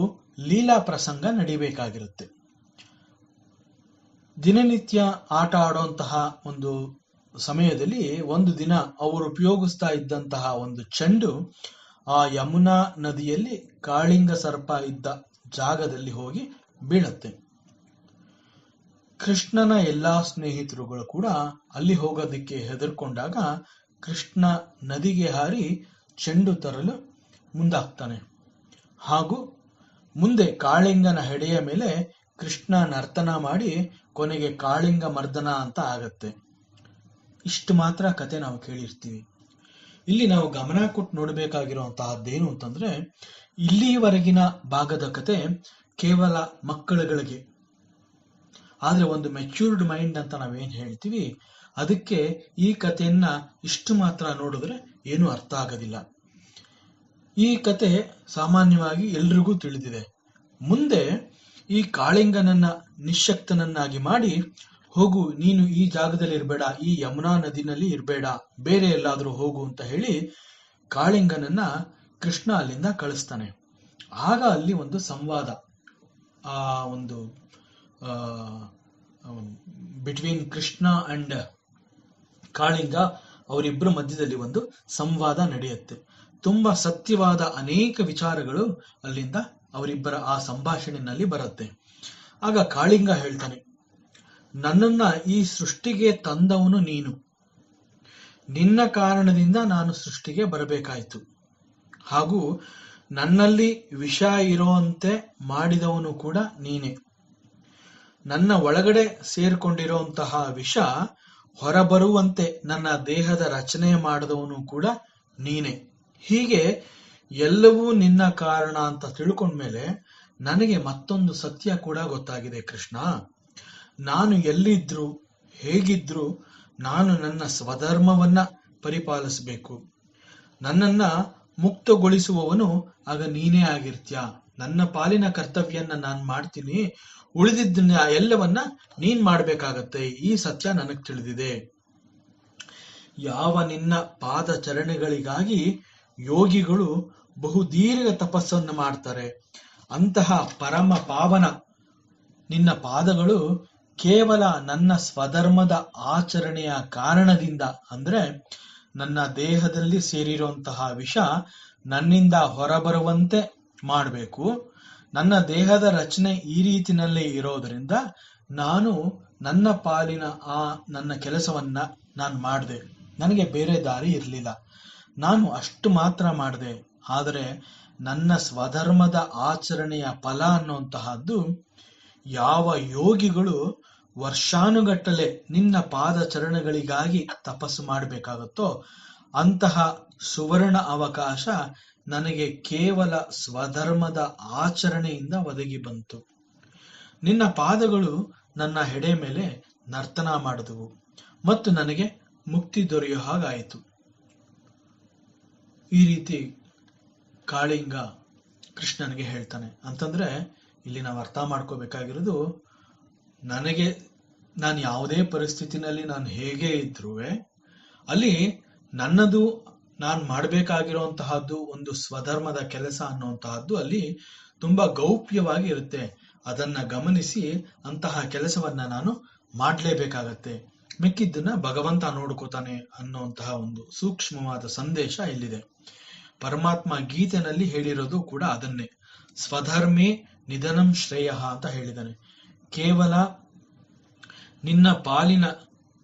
ಲೀಲಾ ಪ್ರಸಂಗ ನಡಿಬೇಕಾಗಿರುತ್ತೆ. ದಿನನಿತ್ಯ ಆಟ ಆಡುವಂತಹ ಒಂದು ಸಮಯದಲ್ಲಿ ಒಂದು ದಿನ ಅವರು ಉಪಯೋಗಿಸ್ತಾ ಇದ್ದಂತಹ ಒಂದು ಚೆಂಡು ಆ ಯಮುನಾ ನದಿಯಲ್ಲಿ ಕಾಳಿಂಗ ಸರ್ಪ ಇದ್ದ ಜಾಗದಲ್ಲಿ ಹೋಗಿ ಬೀಳತ್ತೆ. ಕೃಷ್ಣನ ಎಲ್ಲಾ ಸ್ನೇಹಿತರುಗಳು ಕೂಡ ಅಲ್ಲಿ ಹೋಗೋದಕ್ಕೆ ಹೆದರ್ಕೊಂಡಾಗ ಕೃಷ್ಣ ನದಿಗೆ ಹಾರಿ ಚೆಂಡು ತರಲು ಮುಂದಾಗ್ತಾನೆ. ಹಾಗೂ ಮುಂದೆ ಕಾಳಿಂಗನ ಹೆಡೆಯ ಮೇಲೆ ಕೃಷ್ಣ ನರ್ತನ ಮಾಡಿ ಕೊನೆಗೆ ಕಾಳಿಂಗ ಮರ್ದನ ಅಂತ ಆಗತ್ತೆ. ಇಷ್ಟು ಮಾತ್ರ ಕತೆ ನಾವು ಕೇಳಿರ್ತೀವಿ. ಇಲ್ಲಿ ನಾವು ಗಮನ ಕೊಟ್ಟು ನೋಡ್ಬೇಕಾಗಿರುವಂತಹದ್ದೇನು ಅಂತಂದ್ರೆ, ಇಲ್ಲಿವರೆಗಿನ ಭಾಗದ ಕತೆ ಕೇವಲ ಮಕ್ಕಳುಗಳಿಗೆ. ಆದ್ರೆ ಒಂದು ಮೆಚ್ಯೂರ್ಡ್ ಮೈಂಡ್ ಅಂತ ನಾವೇನ್ ಹೇಳ್ತೀವಿ, ಅದಕ್ಕೆ ಈ ಕಥೆಯನ್ನ ಇಷ್ಟು ಮಾತ್ರ ನೋಡಿದ್ರೆ ಏನು ಅರ್ಥ ಆಗೋದಿಲ್ಲ. ಈ ಕತೆ ಸಾಮಾನ್ಯವಾಗಿ ಎಲ್ರಿಗೂ ತಿಳಿದಿದೆ. ಮುಂದೆ ಈ ಕಾಳಿಂಗನನ್ನ ನಿಶ್ಶಕ್ತನನ್ನಾಗಿ ಮಾಡಿ, ಹೋಗು ನೀನು ಈ ಜಾಗದಲ್ಲಿ ಇರಬೇಡ, ಈ ಯಮುನಾ ನದಿನಲ್ಲಿ ಇರಬೇಡ, ಬೇರೆ ಎಲ್ಲಾದ್ರೂ ಹೋಗು ಅಂತ ಹೇಳಿ ಕಾಳಿಂಗನನ್ನ ಕೃಷ್ಣ ಅಲ್ಲಿಂದ ಕಳಿಸ್ತಾನೆ. ಆಗ ಅಲ್ಲಿ ಒಂದು ಸಂವಾದ, ಆ ಒಂದು ಬಿಟ್ವೀನ್ ಕೃಷ್ಣ ಅಂಡ್ ಕಾಳಿಂಗ, ಅವರಿಬ್ಬರ ಮಧ್ಯದಲ್ಲಿ ಒಂದು ಸಂವಾದ ನಡೆಯುತ್ತೆ. ತುಂಬಾ ಸತ್ಯವಾದ ಅನೇಕ ವಿಚಾರಗಳು ಅಲ್ಲಿಂದ ಅವರಿಬ್ಬರ ಆ ಸಂಭಾಷಣೆಯಲ್ಲಿ ಬರುತ್ತೆ. ಆಗ ಕಾಳಿಂಗ ಹೇಳ್ತಾನೆ, ನನ್ನನ್ನ ಈ ಸೃಷ್ಟಿಗೆ ತಂದವನು ನೀನು, ನಿನ್ನ ಕಾರಣದಿಂದ ನಾನು ಸೃಷ್ಟಿಗೆ ಬರಬೇಕಾಯ್ತು, ಹಾಗೂ ನನ್ನಲ್ಲಿ ವಿಷ ಇರೋಂತೆ ಮಾಡಿದವನು ಕೂಡ ನೀನೆ, ನನ್ನ ಒಳಗಡೆ ಸೇರ್ಕೊಂಡಿರುವಂತಹ ವಿಷ ಹೊರಬರುವಂತೆ ನನ್ನ ದೇಹದ ರಚನೆ ಮಾಡಿದವನು ಕೂಡ ನೀನೆ. ಹೀಗೆ ಎಲ್ಲವೂ ನಿನ್ನ ಕಾರಣ ಅಂತ ತಿಳ್ಕೊಂಡ್ಮೇಲೆ ನನಗೆ ಮತ್ತೊಂದು ಸತ್ಯ ಕೂಡ ಗೊತ್ತಾಗಿದೆ ಕೃಷ್ಣ. ನಾನು ಎಲ್ಲಿದ್ರು ಹೇಗಿದ್ರು ನಾನು ನನ್ನ ಸ್ವಧರ್ಮವನ್ನ ಪರಿಪಾಲಿಸಬೇಕು. ನನ್ನನ್ನ ಮುಕ್ತಗೊಳಿಸುವವನು ಆಗ ನೀನೇ ಆಗಿರ್ತೀಯ. ನನ್ನ ಪಾಲಿನ ಕರ್ತವ್ಯನ್ನ ನಾನು ಮಾಡ್ತೀನಿ, ಉಳಿದಿದ್ದನ್ನ ಎಲ್ಲವನ್ನ ನೀನ್ ಮಾಡ್ಬೇಕಾಗತ್ತೆ. ಈ ಸತ್ಯ ನನಗ್ ತಿಳಿದಿದೆ. ಯಾವ ನಿನ್ನ ಪಾದಚರಣೆಗಳಿಗಾಗಿ ಯೋಗಿಗಳು ಬಹು ದೀರ್ಘ ತಪಸ್ಸನ್ನು ಮಾಡ್ತಾರೆ, ಅಂತಹ ಪರಮ ಪಾವನ ನಿನ್ನ ಪಾದಗಳು ಕೇವಲ ನನ್ನ ಸ್ವಧರ್ಮದ ಆಚರಣೆಯ ಕಾರಣದಿಂದ, ಅಂದ್ರೆ ನನ್ನ ದೇಹದಲ್ಲಿ ಸೇರಿರುವಂತಹ ವಿಷ ನನ್ನಿಂದ ಹೊರಬರುವಂತೆ ಮಾಡಬೇಕು. ನನ್ನ ದೇಹದ ರಚನೆ ಈ ರೀತಿನಲ್ಲೇ ಇರೋದ್ರಿಂದ ನಾನು ನನ್ನ ಪಾಲಿನ ನನ್ನ ಕೆಲಸವನ್ನ ನಾನು ಮಾಡಿದೆ. ನನಗೆ ಬೇರೆ ದಾರಿ ಇರಲಿಲ್ಲ, ನಾನು ಅಷ್ಟು ಮಾತ್ರ ಮಾಡಿದೆ. ಆದರೆ ನನ್ನ ಸ್ವಧರ್ಮದ ಆಚರಣೆಯ ಫಲ ಅನ್ನುವಂತಹದ್ದು ಯಾವ ಯೋಗಿಗಳು ವರ್ಷಾನುಗಟ್ಟಲೆ ನಿನ್ನ ಪಾದಚರಣಗಳಿಗಾಗಿ ತಪಸ್ಸು ಮಾಡಬೇಕಾಗುತ್ತೋ ಅಂತಹ ಸುವರ್ಣ ಅವಕಾಶ ನನಗೆ ಕೇವಲ ಸ್ವಧರ್ಮದ ಆಚರಣೆಯಿಂದ ಒದಗಿ ಬಂತು. ನಿನ್ನ ಪಾದಗಳು ನನ್ನ ಹೆಡೆ ಮೇಲೆ ನರ್ತನ ಮಾಡಿದವು ಮತ್ತು ನನಗೆ ಮುಕ್ತಿ ದೊರೆಯೋ ಹಾಗಾಯಿತು. ಈ ರೀತಿ ಕಾಳಿಂಗ ಕೃಷ್ಣನಿಗೆ ಹೇಳ್ತಾನೆ. ಅಂತಂದ್ರೆ ಇಲ್ಲಿ ನಾವು ಅರ್ಥ ಮಾಡ್ಕೋಬೇಕಾಗಿರೋದು, ನಾನು ಯಾವುದೇ ಪರಿಸ್ಥಿತಿನಲ್ಲಿ ನಾನು ಹೇಗೆ ಇದ್ರೂ ಅಲ್ಲಿ ನನ್ನದು ನಾನು ಮಾಡಬೇಕಾಗಿರುವಂತಹದ್ದು ಒಂದು ಸ್ವಧರ್ಮದ ಕೆಲಸ ಅನ್ನುವಂತಹದ್ದು ಅಲ್ಲಿ ತುಂಬಾ ಗೌಪ್ಯವಾಗಿ ಇರುತ್ತೆ. ಅದನ್ನ ಗಮನಿಸಿ ಅಂತಹ ಕೆಲಸವನ್ನ ನಾನು ಮಾಡ್ಲೇಬೇಕಾಗತ್ತೆ. ಮಿಕ್ಕಿದ್ದನ್ನ ಭಗವಂತ ನೋಡ್ಕೋತಾನೆ ಅನ್ನುವಂತಹ ಒಂದು ಸೂಕ್ಷ್ಮವಾದ ಸಂದೇಶ ಇಲ್ಲಿದೆ. ಪರಮಾತ್ಮ ಗೀತೆನಲ್ಲಿ ಹೇಳಿರೋದು ಕೂಡ ಅದನ್ನೇ. ಸ್ವಧರ್ಮೇ ನಿಧನಂ ಶ್ರೇಯ ಅಂತ ಹೇಳಿದಾನೆ. ಕೇವಲ ನಿನ್ನ ಪಾಲಿನ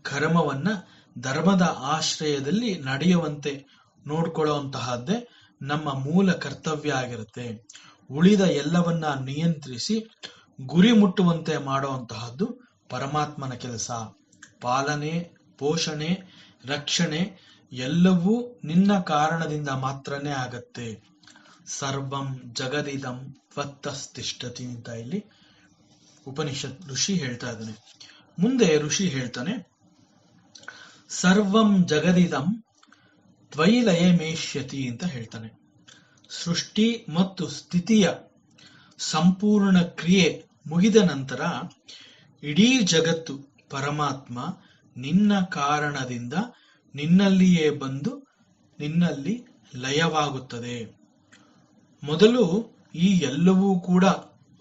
ಕರ್ಮವನ್ನ ಧರ್ಮದ ಆಶ್ರಯದಲ್ಲಿ ನಡೆಯುವಂತೆ ನೋಡ್ಕೊಳ್ಳುವಂತಹದ್ದೇ ನಮ್ಮ ಮೂಲ ಕರ್ತವ್ಯ ಆಗಿರುತ್ತೆ. ಉಳಿದ ಎಲ್ಲವನ್ನ ನಿಯಂತ್ರಿಸಿ ಗುರಿ ಮುಟ್ಟುವಂತೆ ಮಾಡುವಂತಹದ್ದು ಪರಮಾತ್ಮನ ಕೆಲಸ. ಪಾಲನೆ, ಪೋಷಣೆ, ರಕ್ಷಣೆ ಎಲ್ಲವೂ ನಿನ್ನ ಕಾರಣದಿಂದ ಮಾತ್ರನೇ ಆಗತ್ತೆ. ಸರ್ವಂ ಜಗದಿದಂ ತ್ವತ್ತಸ್ತಿಷ್ಠತಿ ಅಂತ ಇಲ್ಲಿ ಉಪನಿಷತ್ ಋಷಿ ಹೇಳ್ತಾ ಇದ್ದಾನೆ. ಮುಂದೆ ಋಷಿ ಹೇಳ್ತಾನೆ, ಸರ್ವಂ ಜಗದಿದಂ ತ್ವಯಿಲಯಮೇಷ್ಯತಿ ಅಂತ ಹೇಳ್ತಾನೆ. ಸೃಷ್ಟಿ ಮತ್ತು ಸ್ಥಿತಿಯ ಸಂಪೂರ್ಣ ಕ್ರಿಯೆ ಮುಗಿದ ನಂತರ ಇಡೀ ಜಗತ್ತು ಪರಮಾತ್ಮ ನಿನ್ನ ಕಾರಣದಿಂದ ನಿನ್ನಲ್ಲಿಯೇ ಬಂದು ನಿನ್ನಲ್ಲಿ ಲಯವಾಗುತ್ತದೆ. ಮೊದಲು ಈ ಎಲ್ಲವೂ ಕೂಡ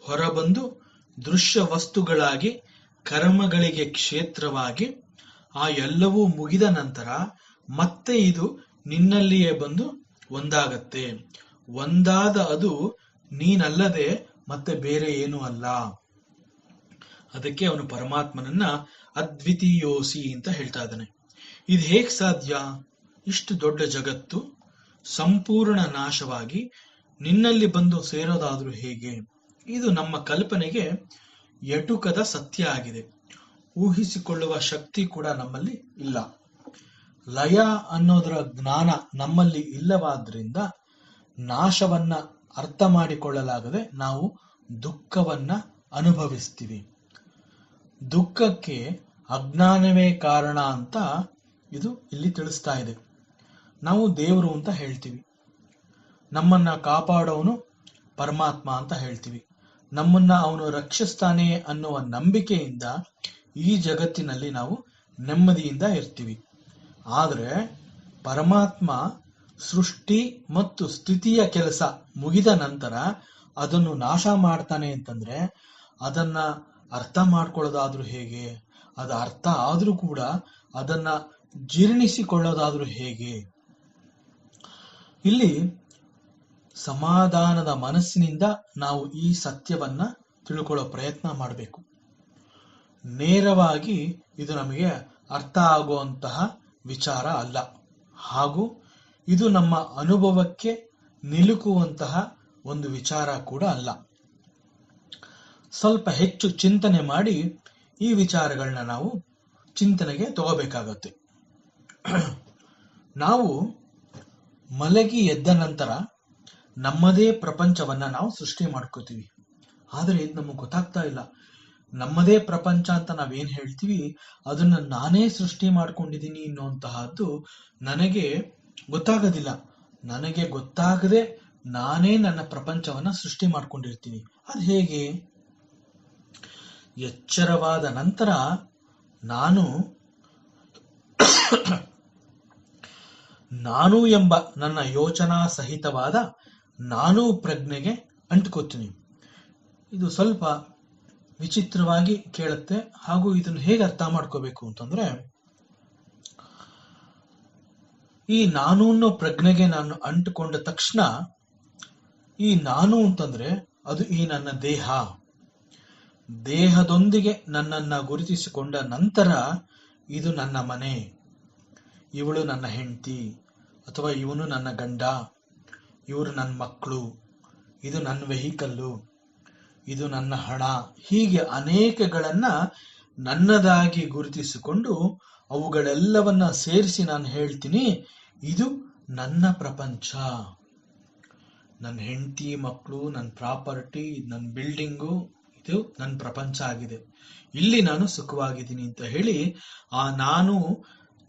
ಹೊರಬಂದು ದೃಶ್ಯ ವಸ್ತುಗಳಾಗಿ ಕರ್ಮಗಳಿಗೆ ಕ್ಷೇತ್ರವಾಗಿ, ಆ ಎಲ್ಲವೂ ಮುಗಿದ ನಂತರ ಮತ್ತೆ ಇದು ನಿನ್ನಲ್ಲಿಯೇ ಬಂದು ಒಂದಾಗತ್ತೆ. ಒಂದಾದ ಅದು ನೀನಲ್ಲದೆ ಮತ್ತೆ ಬೇರೆ ಏನೂ ಅಲ್ಲ. ಅದಕ್ಕೆ ಅವನು ಪರಮಾತ್ಮನನ್ನ ಅದ್ವಿತೀಯೋಸಿ ಅಂತ ಹೇಳ್ತಾ ಇದ್ದಾನೆ. ಇದು ಹೇಗ್ ಸಾಧ್ಯ? ಇಷ್ಟು ದೊಡ್ಡ ಜಗತ್ತು ಸಂಪೂರ್ಣ ನಾಶವಾಗಿ ನಿನ್ನಲ್ಲಿ ಬಂದು ಸೇರೋದಾದ್ರೂ ಹೇಗೆ? ಇದು ನಮ್ಮ ಕಲ್ಪನೆಗೆ ಎಟುಕದ ಸತ್ಯ ಆಗಿದೆ. ಊಹಿಸಿಕೊಳ್ಳುವ ಶಕ್ತಿ ಕೂಡ ನಮ್ಮಲ್ಲಿ ಇಲ್ಲ. ಲಯ ಅನ್ನೋದರ ಜ್ಞಾನ ನಮ್ಮಲ್ಲಿ ಇಲ್ಲವಾದ್ರಿಂದ ನಾಶವನ್ನ ಅರ್ಥ ಮಾಡಿಕೊಳ್ಳಲಾಗದೆ ನಾವು ದುಃಖವನ್ನ ಅನುಭವಿಸ್ತೀವಿ. ದುಃಖಕ್ಕೆ ಅಜ್ಞಾನವೇ ಕಾರಣ ಅಂತ ಇದು ಇಲ್ಲಿ ತಿಳಿಸ್ತಾ ಇದೆ. ನಾವು ದೇವರು ಅಂತ ಹೇಳ್ತೀವಿ, ನಮ್ಮನ್ನ ಕಾಪಾಡೋನು ಪರಮಾತ್ಮ ಅಂತ ಹೇಳ್ತೀವಿ, ನಮ್ಮನ್ನ ಅವನು ರಕ್ಷಿಸ್ತಾನೆ ಅನ್ನುವ ನಂಬಿಕೆಯಿಂದ ಈ ಜಗತ್ತಿನಲ್ಲಿ ನಾವು ನೆಮ್ಮದಿಯಿಂದ ಇರ್ತೀವಿ. ಆದರೆ ಪರಮಾತ್ಮ ಸೃಷ್ಟಿ ಮತ್ತು ಸ್ಥಿತಿಯ ಕೆಲಸ ಮುಗಿದ ನಂತರ ಅದನ್ನು ನಾಶ ಮಾಡ್ತಾನೆ ಅಂತಂದ್ರೆ ಅದನ್ನ ಅರ್ಥ ಮಾಡ್ಕೊಳ್ಳೋದಾದ್ರೂ ಹೇಗೆ? ಅದು ಅರ್ಥ ಆದ್ರೂ ಕೂಡ ಅದನ್ನ ಜೀರ್ಣಿಸಿಕೊಳ್ಳೋದಾದ್ರೂ ಹೇಗೆ? ಇಲ್ಲಿ ಸಮಾಧಾನದ ಮನಸ್ಸಿನಿಂದ ನಾವು ಈ ಸತ್ಯವನ್ನ ತಿಳ್ಕೊಳ್ಳೋ ಪ್ರಯತ್ನ ಮಾಡಬೇಕು. ನೇರವಾಗಿ ಇದು ನಮಗೆ ಅರ್ಥ ಆಗುವಂತಹ ವಿಚಾರ ಅಲ್ಲ, ಹಾಗೂ ಇದು ನಮ್ಮ ಅನುಭವಕ್ಕೆ ನಿಲುಕುವಂತಹ ಒಂದು ವಿಚಾರ ಕೂಡ ಅಲ್ಲ. ಸ್ವಲ್ಪ ಹೆಚ್ಚು ಚಿಂತನೆ ಮಾಡಿ ಈ ವಿಚಾರಗಳನ್ನ ನಾವು ಚಿಂತನೆಗೆ ತಗೋಬೇಕಾಗತ್ತೆ. ನಾವು ಮಲಗಿ ಎದ್ದ ನಂತರ ನಮ್ಮದೇ ಪ್ರಪಂಚವನ್ನ ನಾವು ಸೃಷ್ಟಿ ಮಾಡ್ಕೋತೀವಿ. ಆದರೆ ಇದು ನಮಗೆ ಗೊತ್ತಾಗ್ತಾ ಇಲ್ಲ. ನಮ್ಮದೇ ಪ್ರಪಂಚ ಅಂತ ನಾವೇನ್ ಹೇಳ್ತೀವಿ ಅದನ್ನ ನಾನೇ ಸೃಷ್ಟಿ ಮಾಡ್ಕೊಂಡಿದ್ದೀನಿ ಅನ್ನುವಂತಹದ್ದು ನನಗೆ ಗೊತ್ತಾಗೋದಿಲ್ಲ. ನನಗೆ ಗೊತ್ತಾಗದೆ ನಾನೇ ನನ್ನ ಪ್ರಪಂಚವನ್ನ ಸೃಷ್ಟಿ ಮಾಡ್ಕೊಂಡಿರ್ತೀನಿ. ಅದು ಹೇಗೆ? ಎಚ್ಚರವಾದ ನಂತರ ನಾನು ಎಂಬ ನನ್ನ ಯೋಚನಾ ಸಹಿತವಾದ ನಾನು ಪ್ರಜ್ಞೆಗೆ ಅಂಟ್ಕೋತೀನಿ. ಇದು ಸ್ವಲ್ಪ ವಿಚಿತ್ರವಾಗಿ ಕೇಳುತ್ತೆ, ಹಾಗೂ ಇದನ್ನು ಹೇಗೆ ಅರ್ಥ ಮಾಡ್ಕೋಬೇಕು ಅಂತಂದ್ರೆ, ಈ ನಾನು ಅನ್ನೋ ಪ್ರಜ್ಞೆಗೆ ನಾನು ಅಂಟುಕೊಂಡ ತಕ್ಷಣ ಈ ನಾನು ಅಂತಂದ್ರೆ ಅದು ಈ ನನ್ನ ದೇಹದೊಂದಿಗೆ ನನ್ನನ್ನ ಗುರುತಿಸಿಕೊಂಡ ನಂತರ ಇದು ನನ್ನ ಮನೆ, ಇವಳು ನನ್ನ ಹೆಂಡತಿ, ಅಥವಾ ಇವನು ನನ್ನ ಗಂಡ, ಇವರು ನನ್ನ ಮಕ್ಕಳು, ಇದು ನನ್ನ ವೆಹಿಕಲ್ಲು, ಇದು ನನ್ನ ಹಣ, ಹೀಗೆ ಅನೇಕಗಳನ್ನ ನನ್ನದಾಗಿ ಗುರುತಿಸಿಕೊಂಡು ಅವುಗಳೆಲ್ಲವನ್ನ ಸೇರಿಸಿ ನಾನು ಹೇಳ್ತೀನಿ ಇದು ನನ್ನ ಪ್ರಪಂಚ, ನನ್ನ ಹೆಂಡತಿ, ಮಕ್ಕಳು, ನನ್ನ ಪ್ರಾಪರ್ಟಿ, ನನ್ನ ಬಿಲ್ಡಿಂಗು, ಇದು ನನ್ನ ಪ್ರಪಂಚ ಆಗಿದೆ, ಇಲ್ಲಿ ನಾನು ಸುಖವಾಗಿದ್ದೀನಿ ಅಂತ ಹೇಳಿ ಆ ನಾನು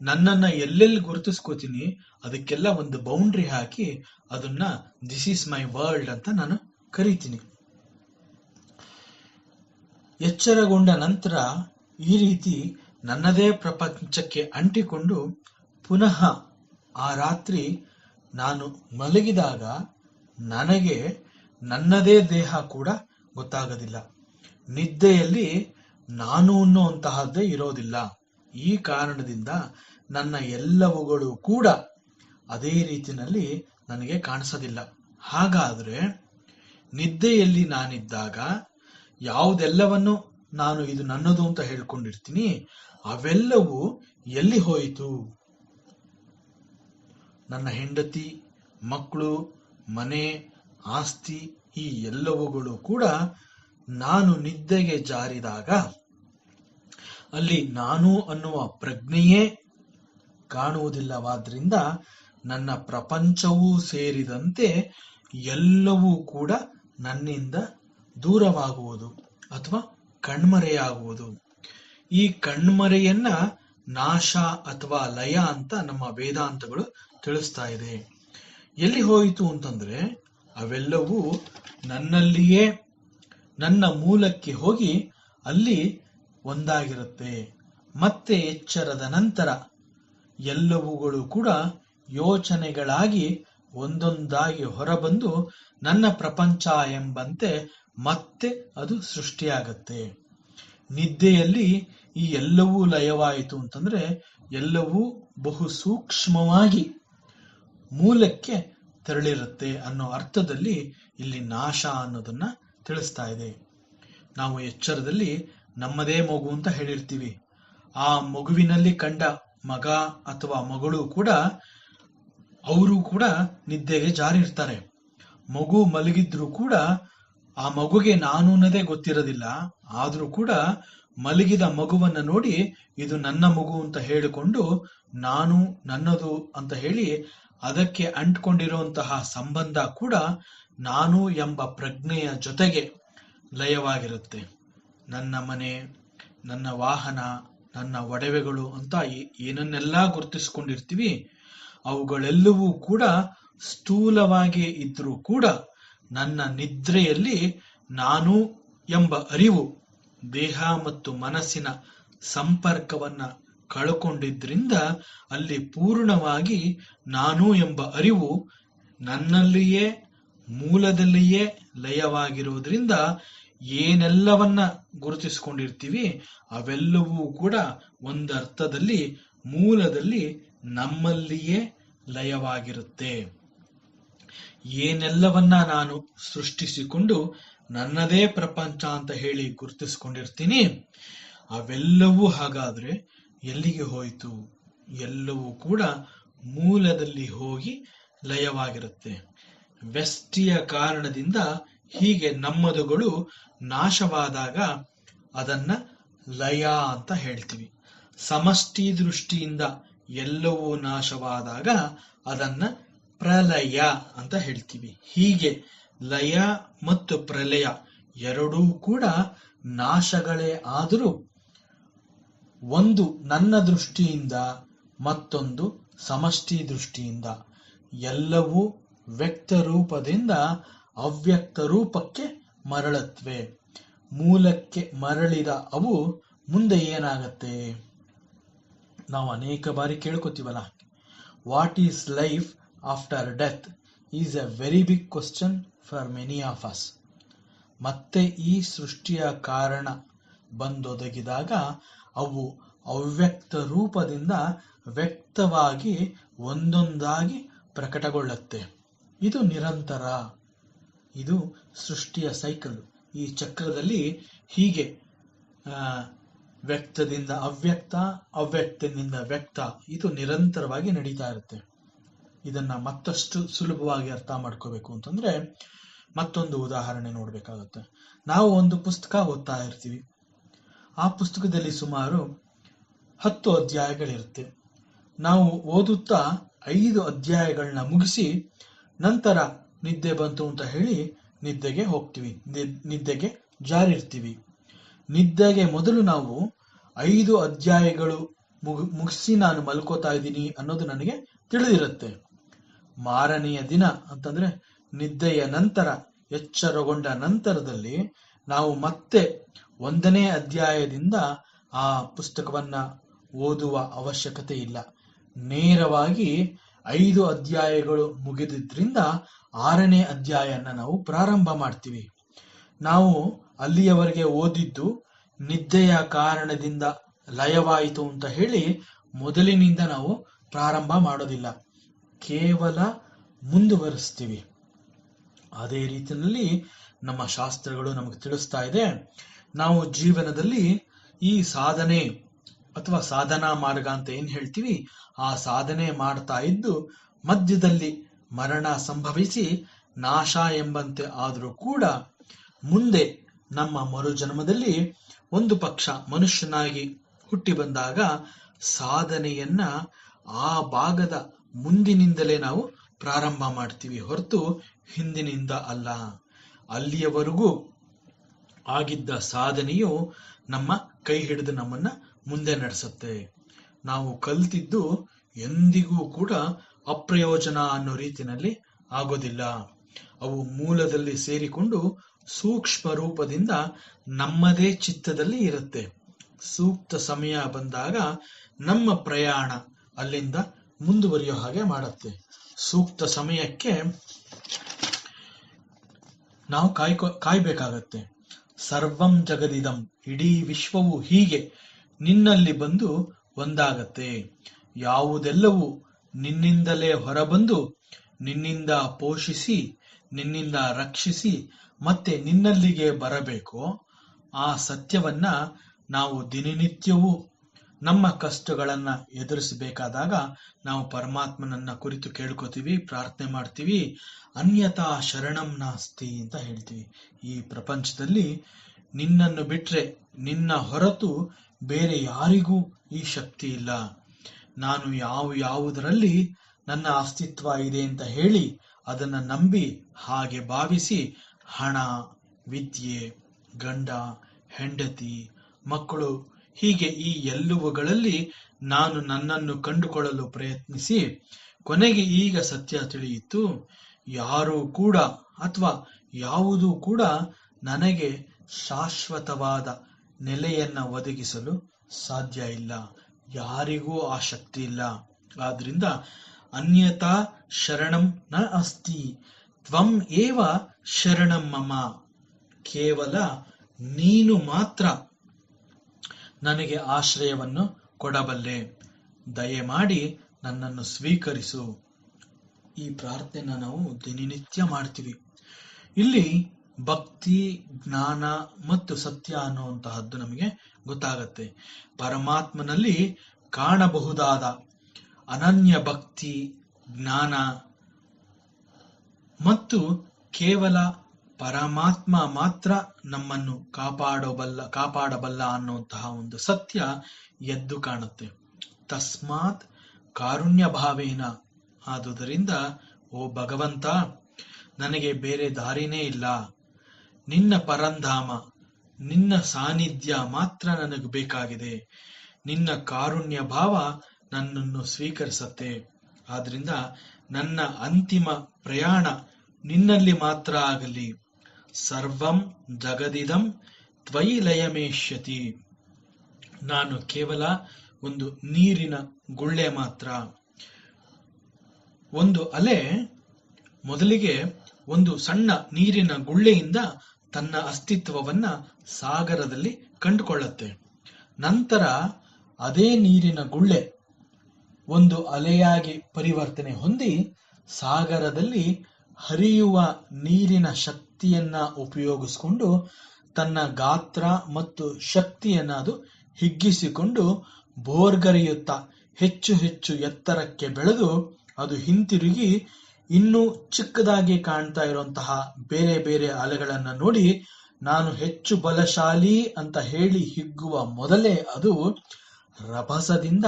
ನನ್ನನ್ನ ಎಲ್ಲೆಲ್ಲಿ ಗುರುತಿಸ್ಕೋತೀನಿ ಅದಕ್ಕೆಲ್ಲ ಒಂದು ಬೌಂಡ್ರಿ ಹಾಕಿ ಅದನ್ನ ದಿಸ್ ಈಸ್ ಮೈ ವರ್ಲ್ಡ್ ಅಂತ ನಾನು ಕರಿತೀನಿ. ಎಚ್ಚರಗೊಂಡ ನಂತರ ಈ ರೀತಿ ನನ್ನದೇ ಪ್ರಪಂಚಕ್ಕೆ ಅಂಟಿಕೊಂಡು ಪುನಃ ಆ ರಾತ್ರಿ ನಾನು ಮಲಗಿದಾಗ ನನಗೆ ನನ್ನದೇ ದೇಹ ಕೂಡ ಗೊತ್ತಾಗೋದಿಲ್ಲ. ನಿದ್ದೆಯಲ್ಲಿ ನಾನು ಅನ್ನುವಂತಹದ್ದೇ ಇರೋದಿಲ್ಲ. ಈ ಕಾರಣದಿಂದ ನನ್ನ ಎಲ್ಲವುಗಳು ಕೂಡ ಅದೇ ರೀತಿಯಲ್ಲಿ ನನಗೆ ಕಾಣಿಸೋದಿಲ್ಲ. ಹಾಗಾದ್ರೆ ನಿದ್ದೆಯಲ್ಲಿ ನಾನಿದ್ದಾಗ ಯಾವುದೆಲ್ಲವನ್ನು ನಾನು ಇದು ನನ್ನದು ಅಂತ ಹೇಳ್ಕೊಂಡಿರ್ತೀನಿ ಅವೆಲ್ಲವೂ ಎಲ್ಲಿ ಹೋಯಿತು? ನನ್ನ ಹೆಂಡತಿ, ಮಕ್ಕಳು, ಮನೆ, ಆಸ್ತಿ, ಈ ಎಲ್ಲವುಗಳು ಕೂಡ ನಾನು ನಿದ್ದೆಗೆ ಜಾರಿದಾಗ ಅಲ್ಲಿ ನಾನು ಅನ್ನುವ ಪ್ರಜ್ಞೆಯೇ ಕಾಣುವುದಿಲ್ಲವಾದ್ರಿಂದ ನನ್ನ ಪ್ರಪಂಚವೂ ಸೇರಿದಂತೆ ಎಲ್ಲವೂ ಕೂಡ ನನ್ನಿಂದ ದೂರವಾಗುವುದು ಅಥವಾ ಕಣ್ಮರೆಯಾಗುವುದು. ಈ ಕಣ್ಮರೆಯನ್ನ ನಾಶ ಅಥವಾ ಲಯ ಅಂತ ನಮ್ಮ ವೇದಾಂತಗಳು ತಿಳಿಸ್ತಾ ಇದೆ. ಎಲ್ಲಿ ಹೋಯಿತು ಅಂತಂದ್ರೆ ಅವೆಲ್ಲವೂ ನನ್ನಲ್ಲಿಯೇ ನನ್ನ ಮೂಲಕ್ಕೆ ಹೋಗಿ ಅಲ್ಲಿ ಒಂದಾಗಿರುತ್ತೆ. ಮತ್ತೆ ಎಚ್ಚರದ ನಂತರ ಎಲ್ಲವುಗಳು ಕೂಡ ಯೋಚನೆಗಳಾಗಿ ಒಂದೊಂದಾಗಿ ಹೊರಬಂದು ನನ್ನ ಪ್ರಪಂಚ ಎಂಬಂತೆ ಮತ್ತೆ ಅದು ಸೃಷ್ಟಿಯಾಗತ್ತೆ. ನಿದ್ದೆಯಲ್ಲಿ ಈ ಎಲ್ಲವೂ ಲಯವಾಯಿತು ಅಂತಂದ್ರೆ ಎಲ್ಲವೂ ಬಹು ಸೂಕ್ಷ್ಮವಾಗಿ ಮೂಲಕ್ಕೆ ತೆರಳಿರುತ್ತೆ ಅನ್ನೋ ಅರ್ಥದಲ್ಲಿ ಇಲ್ಲಿ ನಾಶ ಅನ್ನೋದನ್ನ ತಿಳಿಸ್ತಾ ಇದೆ. ನಾವು ಎಚ್ಚರದಲ್ಲಿ ನಮ್ಮದೇ ಮಗು ಅಂತ ಹೇಳಿರ್ತೀವಿ. ಆ ಮಗುವಿನಲ್ಲಿ ಕಂಡ ಮಗ ಅಥವಾ ಮಗಳು ಕೂಡ ಅವರು ಕೂಡ ನಿದ್ದೆಗೆ ಜಾರಿರ್ತಾರೆ. ಮಗು ಮಲಗಿದ್ರು ಕೂಡ ಆ ಮಗುಗೆ ನಾನು ಅನ್ನೋದೇ ಗೊತ್ತಿರೋದಿಲ್ಲ. ಆದ್ರೂ ಕೂಡ ಮಲಗಿದ ಮಗುವನ್ನ ನೋಡಿ ಇದು ನನ್ನ ಮಗು ಅಂತ ಹೇಳಿಕೊಂಡು ನಾನು ನನ್ನದು ಅಂತ ಹೇಳಿ ಅದಕ್ಕೆ ಅಂಟ್ಕೊಂಡಿರುವಂತಹ ಸಂಬಂಧ ಕೂಡ ನಾನು ಎಂಬ ಪ್ರಜ್ಞೆಯ ಜೊತೆಗೆ ಲಯವಾಗಿರುತ್ತೆ. ನನ್ನ ಮನೆ, ನನ್ನ ವಾಹನ, ನನ್ನ ಒಡವೆಗಳು ಅಂತ ಏನನ್ನೆಲ್ಲ ಗುರುತಿಸ್ಕೊಂಡಿರ್ತೀವಿ, ಅವುಗಳೆಲ್ಲವೂ ಕೂಡ ಸ್ಥೂಲವಾಗಿ ಇದ್ರೂ ಕೂಡ ನನ್ನ ನಿದ್ರೆಯಲ್ಲಿ ನಾನು ಎಂಬ ಅರಿವು ದೇಹ ಮತ್ತು ಮನಸ್ಸಿನ ಸಂಪರ್ಕವನ್ನ ಕಳ್ಕೊಂಡಿದ್ರಿಂದ ಅಲ್ಲಿ ಪೂರ್ಣವಾಗಿ ನಾನು ಎಂಬ ಅರಿವು ನನ್ನಲ್ಲಿಯೇ ಮೂಲದಲ್ಲಿಯೇ ಲಯವಾಗಿರುವುದರಿಂದ ಏನೆಲ್ಲವನ್ನ ಗುರುತಿಸ್ಕೊಂಡಿರ್ತೀವಿ ಅವೆಲ್ಲವೂ ಕೂಡ ಒಂದರ್ಥದಲ್ಲಿ ಮೂಲದಲ್ಲಿ ನಮ್ಮಲ್ಲಿಯೇ ಲಯವಾಗಿರುತ್ತೆ. ಏನೆಲ್ಲವನ್ನ ನಾನು ಸೃಷ್ಟಿಸಿಕೊಂಡು ನನ್ನದೇ ಪ್ರಪಂಚ ಅಂತ ಹೇಳಿ ಗುರುತಿಸ್ಕೊಂಡಿರ್ತೀನಿ ಅವೆಲ್ಲವೂ ಹಾಗಾದ್ರೆ ಎಲ್ಲಿಗೆ ಹೋಯಿತು? ಎಲ್ಲವೂ ಕೂಡ ಮೂಲದಲ್ಲಿ ಹೋಗಿ ಲಯವಾಗಿರುತ್ತೆ. ವ್ಯಷ್ಟಿಯ ಕಾರಣದಿಂದ ಹೀಗೆ ನಮ್ಮದುಗಳು ನಾಶವಾದಾಗ ಅದನ್ನ ಲಯ ಅಂತ ಹೇಳ್ತೀವಿ. ಸಮಷ್ಟಿ ದೃಷ್ಟಿಯಿಂದ ಎಲ್ಲವೂ ನಾಶವಾದಾಗ ಅದನ್ನ ಪ್ರಲಯ ಅಂತ ಹೇಳ್ತೀವಿ. ಹೀಗೆ ಲಯ ಮತ್ತು ಪ್ರಲಯ ಎರಡೂ ಕೂಡ ನಾಶಗಳೇ ಆದರೂ ಒಂದು ನನ್ನ ದೃಷ್ಟಿಯಿಂದ ಮತ್ತೊಂದು ಸಮಷ್ಟಿ ದೃಷ್ಟಿಯಿಂದ ಎಲ್ಲವೂ ವ್ಯಕ್ತ ರೂಪದಿಂದ ಅವ್ಯಕ್ತ ರೂಪಕ್ಕೆ ಮರಳತ್ವೆ. ಮೂಲಕ್ಕೆ ಮರಳಿದ ಅವು ಮುಂದೆ ಏನಾಗತ್ತೆ? ನಾವು ಅನೇಕ ಬಾರಿ ಕೇಳ್ಕೊತೀವಲ್ಲ, what is life after death is a very big question for many of us. ಮತ್ತೆ ಈ ಸೃಷ್ಟಿಯ ಕಾರಣ ಬಂದೊದಗಿದಾಗ ಅವು ಅವ್ಯಕ್ತ ರೂಪದಿಂದ ವ್ಯಕ್ತವಾಗಿ ಒಂದೊಂದಾಗಿ ಪ್ರಕಟಗೊಳ್ಳುತ್ತೆ. ಇದು ನಿರಂತರ, ಇದು ಸೃಷ್ಟಿಯ ಸೈಕಲ್. ಈ ಚಕ್ರದಲ್ಲಿ ಹೀಗೆ ವ್ಯಕ್ತದಿಂದ ಅವ್ಯಕ್ತ, ಅವ್ಯಕ್ತದಿಂದ ವ್ಯಕ್ತ, ಇದು ನಿರಂತರವಾಗಿ ನಡೀತಾ ಇರುತ್ತೆ. ಇದನ್ನ ಮತ್ತಷ್ಟು ಸುಲಭವಾಗಿ ಅರ್ಥ ಮಾಡ್ಕೋಬೇಕು ಅಂತಂದ್ರೆ ಮತ್ತೊಂದು ಉದಾಹರಣೆ ನೋಡ್ಬೇಕಾಗತ್ತೆ. ನಾವು ಒಂದು ಪುಸ್ತಕ ಓದ್ತಾ ಇರ್ತೀವಿ. ಆ ಪುಸ್ತಕದಲ್ಲಿ ಸುಮಾರು 10 ಅಧ್ಯಾಯಗಳಿರುತ್ತೆ. ನಾವು ಓದುತ್ತಾ 5 ಅಧ್ಯಾಯಗಳನ್ನ ಮುಗಿಸಿ ನಂತರ ನಿದ್ದೆ ಬಂತು ಅಂತ ಹೇಳಿ ನಿದ್ದೆಗೆ ಹೋಗ್ತೀವಿ, ನಿದ್ದೆಗೆ ಜಾರಿರ್ತೀವಿ. ನಿದ್ದೆಗೆ ಮೊದಲು ನಾವು 5 ಅಧ್ಯಾಯಗಳು ಮುಗಿಸಿ ನಾನು ಮಲ್ಕೋತಾ ಇದ್ದೀನಿ ಅನ್ನೋದು ನನಗೆ ತಿಳಿದಿರುತ್ತೆ. ಮಾರನೆಯ ದಿನ ಅಂತಂದ್ರೆ ನಿದ್ದೆಯ ನಂತರ ಎಚ್ಚರಗೊಂಡ ನಂತರದಲ್ಲಿ ನಾವು ಮತ್ತೆ 1ನೇ ಅಧ್ಯಾಯದಿಂದ ಆ ಪುಸ್ತಕವನ್ನ ಓದುವ ಅವಶ್ಯಕತೆ ಇಲ್ಲ. ನೇರವಾಗಿ 5 ಅಧ್ಯಾಯಗಳು ಮುಗಿದಿದ್ರಿಂದ 6ನೇ ಅಧ್ಯಾಯನ ನಾವು ಪ್ರಾರಂಭ ಮಾಡ್ತೀವಿ. ನಾವು ಅಲ್ಲಿಯವರೆಗೆ ಓದಿದ್ದು ನಿದ್ದೆಯ ಕಾರಣದಿಂದ ಲಯವಾಯಿತು ಅಂತ ಹೇಳಿ ಮೊದಲಿನಿಂದ ನಾವು ಪ್ರಾರಂಭ ಮಾಡೋದಿಲ್ಲ, ಕೇವಲ ಮುಂದುವರಿಸ್ತೀವಿ. ಅದೇ ರೀತಿಯಲ್ಲಿ ನಮ್ಮ ಶಾಸ್ತ್ರಗಳು ನಮಗೆ ತಿಳಿಸ್ತಾ ಇದೆ, ನಾವು ಜೀವನದಲ್ಲಿ ಈ ಸಾಧನೆ ಅಥವಾ ಸಾಧನಾ ಮಾರ್ಗ ಅಂತ ಏನ್ ಹೇಳ್ತೀವಿ, ಆ ಸಾಧನೆ ಮಾಡ್ತಾ ಇದ್ದು ಮಧ್ಯದಲ್ಲಿ ಮರಣ ಸಂಭವಿಸಿ ನಾಶ ಎಂಬಂತೆ ಆದರೂ ಕೂಡ ಮುಂದೆ ನಮ್ಮ ಮರುಜನ್ಮದಲ್ಲಿ ಒಂದು ಪಕ್ಷ ಮನುಷ್ಯನಾಗಿ ಹುಟ್ಟಿ ಬಂದಾಗ ಸಾಧನೆಯನ್ನ ಆ ಭಾಗದ ಮುಂದಿನಿಂದಲೇ ನಾವು ಪ್ರಾರಂಭ ಮಾಡ್ತೀವಿ, ಹೊರತು ಹಿಂದಿನಿಂದ ಅಲ್ಲ. ಅಲ್ಲಿಯವರೆಗೂ ಆಗಿದ್ದ ಸಾಧನೆಯು ನಮ್ಮ ಕೈ ಹಿಡಿದು ನಮ್ಮನ್ನ ಮುಂದೆ ನಡೆಸುತ್ತೆ. ನಾವು ಕಲ್ತಿದ್ದು ಎಂದಿಗೂ ಕೂಡ ಅಪ್ರಯೋಜನ ಅನ್ನೋ ರೀತಿಯಲ್ಲಿ ಆಗೋದಿಲ್ಲ. ಅವು ಮೂಲದಲ್ಲಿ ಸೇರಿಕೊಂಡು ಸೂಕ್ಷ್ಮ ರೂಪದಿಂದ ನಮ್ಮದೇ ಚಿತ್ತದಲ್ಲಿ ಇರುತ್ತೆ. ಸೂಕ್ತ ಸಮಯ ಬಂದಾಗ ನಮ್ಮ ಪ್ರಯಾಣ ಅಲ್ಲಿಂದ ಮುಂದುವರಿಯೋ ಹಾಗೆ ಮಾಡುತ್ತೆ. ಸೂಕ್ತ ಸಮಯಕ್ಕೆ ನಾವು ಕಾಯ್ಬೇಕಾಗತ್ತೆ. ಸರ್ವಂ ಜಗದಿದಂ, ಇಡೀ ವಿಶ್ವವು ಹೀಗೆ ನಿನ್ನಲ್ಲಿ ಬಂದು ಒಂದಾಗತ್ತೆ. ಯಾವುದೆಲ್ಲವೂ ನಿನ್ನಿಂದಲೇ ಹೊರಬಂದು ನಿನ್ನಿಂದ ಪೋಷಿಸಿ ನಿನ್ನಿಂದ ರಕ್ಷಿಸಿ ಮತ್ತೆ ನಿನ್ನಲ್ಲಿಗೆ ಬರಬೇಕೋ ಆ ಸತ್ಯವನ್ನ ನಾವು ದಿನನಿತ್ಯವೂ ನಮ್ಮ ಕಷ್ಟಗಳನ್ನ ಎದುರಿಸಬೇಕಾದಾಗ ನಾವು ಪರಮಾತ್ಮನನ್ನ ಕುರಿತು ಕೇಳ್ಕೊತೀವಿ, ಪ್ರಾರ್ಥನೆ ಮಾಡ್ತೀವಿ. ಅನ್ಯತಾ ಶರಣಂ ನಾಸ್ತಿ ಅಂತ ಹೇಳ್ತೀವಿ. ಈ ಪ್ರಪಂಚದಲ್ಲಿ ನಿನ್ನನ್ನು ಬಿಟ್ರೆ, ನಿನ್ನ ಹೊರತು ಬೇರೆ ಯಾರಿಗೂ ಈ ಶಕ್ತಿ ಇಲ್ಲ. ನಾನು ಯಾವುದರಲ್ಲಿ ನನ್ನ ಅಸ್ತಿತ್ವ ಇದೆ ಅಂತ ಹೇಳಿ ಅದನ್ನ ನಂಬಿ ಹಾಗೆ ಭಾವಿಸಿ ಹಣ, ವಿದ್ಯೆ, ಗಂಡ, ಹೆಂಡತಿ, ಮಕ್ಕಳು ಹೀಗೆ ಈ ಎಲ್ಲವುಗಳಲ್ಲಿ ನಾನು ನನ್ನನ್ನು ಕಂಡುಕೊಳ್ಳಲು ಪ್ರಯತ್ನಿಸಿ ಕೊನೆಗೆ ಈಗ ಸತ್ಯ ತಿಳಿಯಿತು, ಯಾರೂ ಕೂಡ ಅಥವಾ ಯಾವುದೂ ಕೂಡ ನನಗೆ ಶಾಶ್ವತವಾದ ನೆಲೆಯನ್ನ ಒದಗಿಸಲು ಸಾಧ್ಯ ಇಲ್ಲ. ಯಾರಿಗೂ ಆ ಶಕ್ತಿ ಇಲ್ಲ. ಆದ್ರಿಂದ ಅನ್ಯತಾ ಶರಣಂ ನ ಅಸ್ತಿ, ತ್ವಂ ಏವ ಶರಣಂ ಮಮ. ಕೇವಲ ನೀನು ಮಾತ್ರ ನನಗೆ ಆಶ್ರಯವನ್ನು ಕೊಡಬಲ್ಲೆ. ದಯಮಾಡಿ ನನ್ನನ್ನು ಸ್ವೀಕರಿಸು. ಈ ಪ್ರಾರ್ಥನೆನ ನಾವು ದಿನನಿತ್ಯ ಮಾಡ್ತೀವಿ. ಇಲ್ಲಿ ಭಕ್ತಿ, ಜ್ಞಾನ ಮತ್ತು ಸತ್ಯ ಅನ್ನುವಂತಹದ್ದು ನಮಗೆ ಗೊತ್ತಾಗತ್ತೆ. ಪರಮಾತ್ಮನಲ್ಲಿ ಕಾಣಬಹುದಾದ ಅನನ್ಯ ಭಕ್ತಿ, ಜ್ಞಾನ ಮತ್ತು ಕೇವಲ ಪರಮಾತ್ಮ ಮಾತ್ರ ನಮ್ಮನ್ನು ಕಾಪಾಡಬಲ್ಲ ಅನ್ನುವಂತಹ ಒಂದು ಸತ್ಯ ಎದ್ದು ಕಾಣುತ್ತೆ. ತಸ್ಮಾತ್ ಕಾರುಣ್ಯ ಭಾವೇನ. ಆದುದರಿಂದ ಓ ಭಗವಂತ, ನನಗೆ ಬೇರೆ ದಾರಿನೇ ಇಲ್ಲ. ನಿನ್ನ ಪರಂಧಾಮ, ನಿನ್ನ ಸಾನ್ನಿಧ್ಯ ಮಾತ್ರ ನನಗೆ ಬೇಕಾಗಿದೆ. ನಿನ್ನ ಕಾರುಣ್ಯ ಭಾವ ನನ್ನನ್ನು ಸ್ವೀಕರಿಸತ್ತೆ. ಆದ್ರಿಂದ ನನ್ನ ಅಂತಿಮ ಪ್ರಯಾಣ ನಿನ್ನಲ್ಲಿ ಮಾತ್ರ ಆಗಲಿ. ಸರ್ವಂ ಜಗದಿದಂ ತ್ವಯಿ ಲಯಮೇಷ್ಯತಿ. ನಾನು ಕೇವಲ ಒಂದು ನೀರಿನ ಗುಳ್ಳೆ ಮಾತ್ರ. ಒಂದು ಅಲೆ ಮೊದಲಿಗೆ ಒಂದು ಸಣ್ಣ ನೀರಿನ ಗುಳ್ಳೆಯಿಂದ ತನ್ನ ಅಸ್ತಿತ್ವವನ್ನ ಸಾಗರದಲ್ಲಿ ಕಂಡುಕೊಳ್ಳುತ್ತೆ. ನಂತರ ಅದೇ ನೀರಿನ ಗುಳ್ಳೆ ಒಂದು ಅಲೆಯಾಗಿ ಪರಿವರ್ತನೆ ಹೊಂದಿ ಸಾಗರದಲ್ಲಿ ಹರಿಯುವ ನೀರಿನ ಶಕ್ತಿಯನ್ನ ಉಪಯೋಗಿಸಿಕೊಂಡು ತನ್ನ ಗಾತ್ರ ಮತ್ತು ಶಕ್ತಿಯನ್ನ ಅದು ಹಿಗ್ಗಿಸಿಕೊಂಡು ಬೋರ್ಗರೆಯುತ್ತಾ ಹೆಚ್ಚು ಹೆಚ್ಚು ಎತ್ತರಕ್ಕೆ ಬೆಳೆದು ಅದು ಹಿಂತಿರುಗಿ ಇನ್ನೂ ಚಿಕ್ಕದಾಗಿ ಕಾಣ್ತಾ ಇರುವಂತಹ ಬೇರೆ ಬೇರೆ ಅಲೆಗಳನ್ನ ನೋಡಿ ನಾನು ಹೆಚ್ಚು ಬಲಶಾಲಿ ಅಂತ ಹೇಳಿ ಹಿಗ್ಗುವ ಮೊದಲೇ ಅದು ರಭಸದಿಂದ